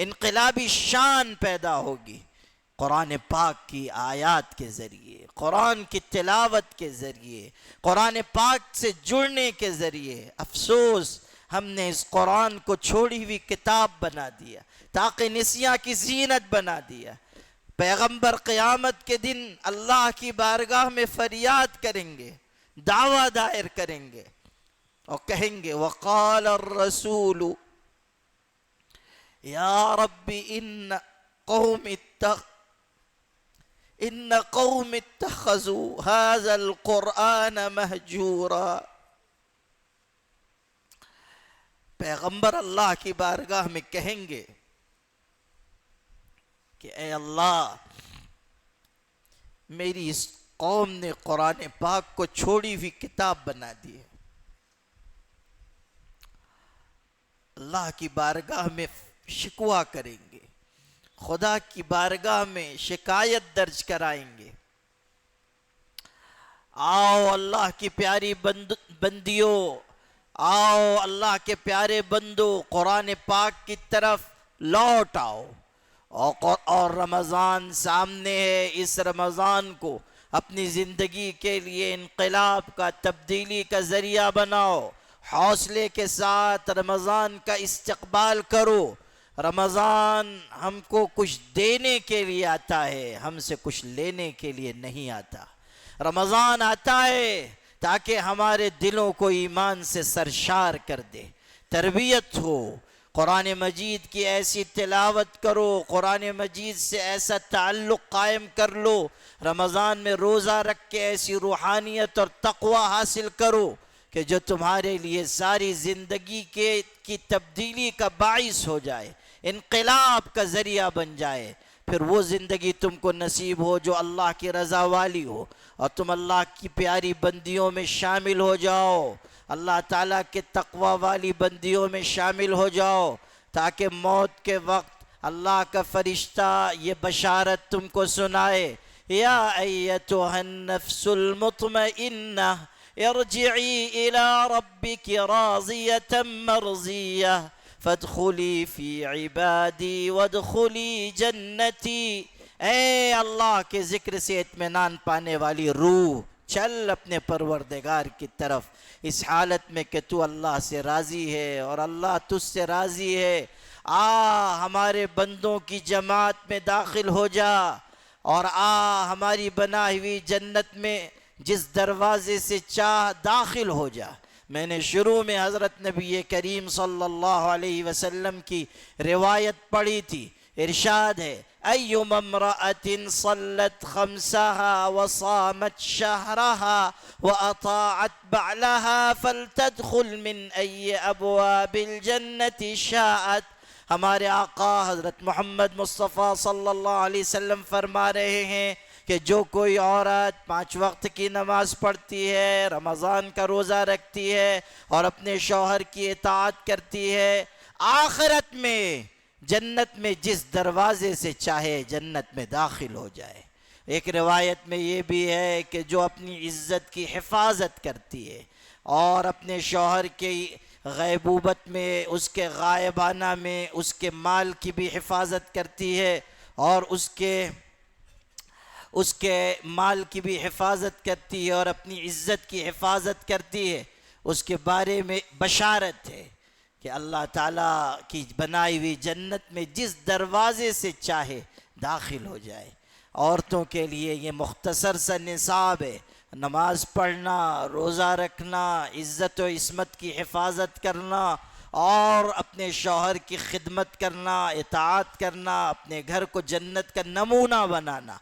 انقلابی شان پیدا ہوگی قرآن پاک کی آیات کے ذریعے، قرآن کی تلاوت کے ذریعے، قرآن پاک سے جڑنے کے ذریعے۔ افسوس ہم نے اس قرآن کو چھوڑی ہوئی کتاب بنا دیا، تاکہ نسیاں کی زینت بنا دیا۔ پیغمبر قیامت کے دن اللہ کی بارگاہ میں فریاد کریں گے، دعویٰ دائر کریں گے اور کہیں گے وقال الرسول یا رب ان قوم اتخذوا هذا القرآن مہجورا۔ پیغمبر اللہ کی بارگاہ میں کہیں گے کہ اے اللہ، میری اس قوم نے قرآن پاک کو چھوڑی ہوئی کتاب بنا دی ہے۔ اللہ کی بارگاہ میں شکوہ کریں گے، خدا کی بارگاہ میں شکایت درج کرائیں گے۔ آؤ اللہ کی پیاری بندیوں، آؤ اللہ کے پیارے بندو، قرآن پاک کی طرف لوٹ آؤ، اور رمضان سامنے ہے۔ اس رمضان کو اپنی زندگی کے لیے انقلاب کا، تبدیلی کا ذریعہ بناؤ۔ حوصلے کے ساتھ رمضان کا استقبال کرو۔ رمضان ہم کو کچھ دینے کے لیے آتا ہے، ہم سے کچھ لینے کے لیے نہیں آتا۔ رمضان آتا ہے تاکہ ہمارے دلوں کو ایمان سے سرشار کر دے، تربیت ہو۔ قرآن مجید کی ایسی تلاوت کرو، قرآن مجید سے ایسا تعلق قائم کر لو، رمضان میں روزہ رکھ کے ایسی روحانیت اور تقوی حاصل کرو کہ جو تمہارے لیے ساری زندگی کی تبدیلی کا باعث ہو جائے، انقلاب کا ذریعہ بن جائے۔ پھر وہ زندگی تم کو نصیب ہو جو اللہ کی رضا والی ہو، اور تم اللہ کی پیاری بندیوں میں شامل ہو جاؤ، اللہ تعالیٰ کے تقوی والی بندیوں میں شامل ہو جاؤ، تاکہ موت کے وقت اللہ کا فرشتہ یہ بشارت تم کو سنائے، یا ایتھا النفس المطمئنہ ارجعی الی ربک راضیۃ مرضیہ فادخلی فی عبادی وادخلی جنتی۔ اے اللہ کے ذکر سے اطمینان پانے والی روح، چل اپنے پروردگار کی طرف، اس حالت میں کہ تو اللہ سے راضی ہے اور اللہ تجھ سے راضی ہے۔ ہمارے بندوں کی جماعت میں داخل ہو جا، اور ہماری بنائی ہوئی جنت میں جس دروازے سے چاہ داخل ہو جا۔ میں نے شروع میں حضرت نبی کریم صلی اللہ علیہ وسلم کی روایت پڑھی تھی، ارشاد ہے ایما امرأة صلت خمسها وصامت شهرها وأطاعت بعلها فلتدخل من أي أبواب الجنة شاءت۔ ہمارے آقا حضرت محمد مصطفیٰ صلی اللہ علیہ وسلم فرما رہے ہیں کہ جو کوئی عورت 5 وقت کی نماز پڑھتی ہے، رمضان کا روزہ رکھتی ہے اور اپنے شوہر کی اطاعت کرتی ہے، آخرت میں جنت میں جس دروازے سے چاہے جنت میں داخل ہو جائے۔ ایک روایت میں یہ بھی ہے کہ جو اپنی عزت کی حفاظت کرتی ہے اور اپنے شوہر کی غیبوبت میں، اس کے غائبانہ میں اس کے مال کی بھی حفاظت کرتی ہے اور اس کے مال کی بھی حفاظت کرتی ہے اور اپنی عزت کی حفاظت کرتی ہے، اس کے بارے میں بشارت ہے کہ اللہ تعالیٰ کی بنائی ہوئی جنت میں جس دروازے سے چاہے داخل ہو جائے۔ عورتوں کے لیے یہ مختصر سا نصاب ہے، نماز پڑھنا، روزہ رکھنا، عزت و عصمت کی حفاظت کرنا اور اپنے شوہر کی خدمت کرنا، اطاعت کرنا، اپنے گھر کو جنت کا نمونہ بنانا،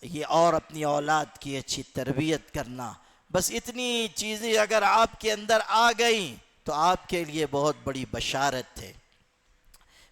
یہ اور اپنی اولاد کی اچھی تربیت کرنا۔ بس اتنی چیزیں اگر آپ کے اندر آ گئیں تو آپ کے لیے بہت بڑی بشارت ہے۔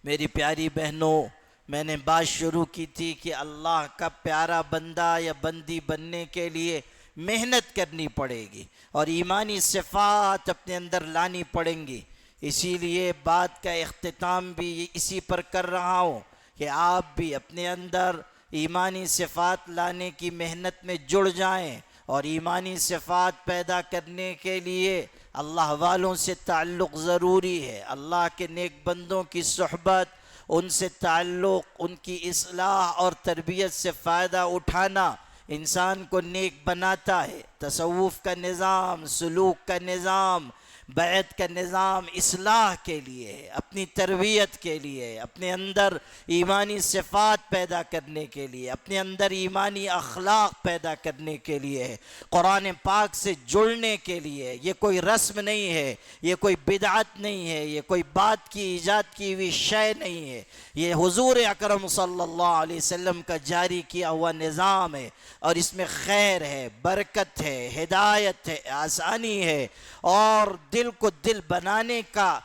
میری پیاری بہنوں، میں نے بات شروع کی تھی کہ اللہ کا پیارا بندہ یا بندی بننے کے لیے محنت کرنی پڑے گی اور ایمانی صفات اپنے اندر لانی پڑیں گی۔ اسی لیے بات کا اختتام بھی اسی پر کر رہا ہوں کہ آپ بھی اپنے اندر ایمانی صفات لانے کی محنت میں جڑ جائیں، اور ایمانی صفات پیدا کرنے کے لیے اللہ والوں سے تعلق ضروری ہے۔ اللہ کے نیک بندوں کی صحبت، ان سے تعلق، ان کی اصلاح اور تربیت سے فائدہ اٹھانا انسان کو نیک بناتا ہے۔ تصوف کا نظام، سلوک کا نظام، بیعت کا نظام اصلاح کے لیے ہے، اپنی تربیت کے لیے، اپنے اندر ایمانی صفات پیدا کرنے کے لیے، اپنے اندر ایمانی اخلاق پیدا کرنے کے لیے ہے، قرآن پاک سے جڑنے کے لیے۔ یہ کوئی رسم نہیں ہے، یہ کوئی بدعت نہیں ہے، یہ کوئی بات کی ایجاد کی ہوئی شے نہیں ہے، یہ حضور اکرم صلی اللہ علیہ وسلم کا جاری کیا ہوا نظام ہے، اور اس میں خیر ہے، برکت ہے، ہدایت ہے، آسانی ہے، اور دل کو دل بنانے کا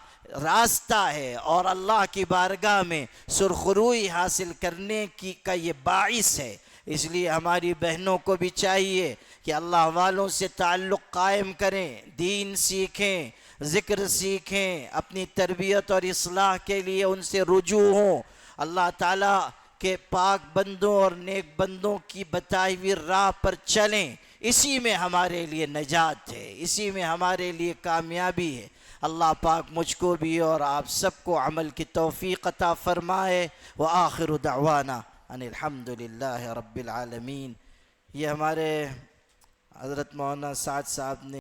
راستہ ہے، اور اللہ کی بارگاہ میں سرخروئی حاصل کرنے کا یہ باعث ہے۔ اس لیے ہماری بہنوں کو بھی چاہیے کہ اللہ والوں سے تعلق قائم کریں، دین سیکھیں، ذکر سیکھیں، اپنی تربیت اور اصلاح کے لیے ان سے رجوع ہوں، اللہ تعالیٰ کے پاک بندوں اور نیک بندوں کی بتائی ہوئی راہ پر چلیں۔ اسی میں ہمارے لیے نجات ہے، اسی میں ہمارے لیے کامیابی ہے۔ اللہ پاک مجھ کو بھی اور آپ سب کو عمل کی توفیق عطا فرمائے۔ وآخر دعوانا ان الحمد للہ رب العالمین۔ یہ ہمارے حضرت مولانا سعد صاحب نے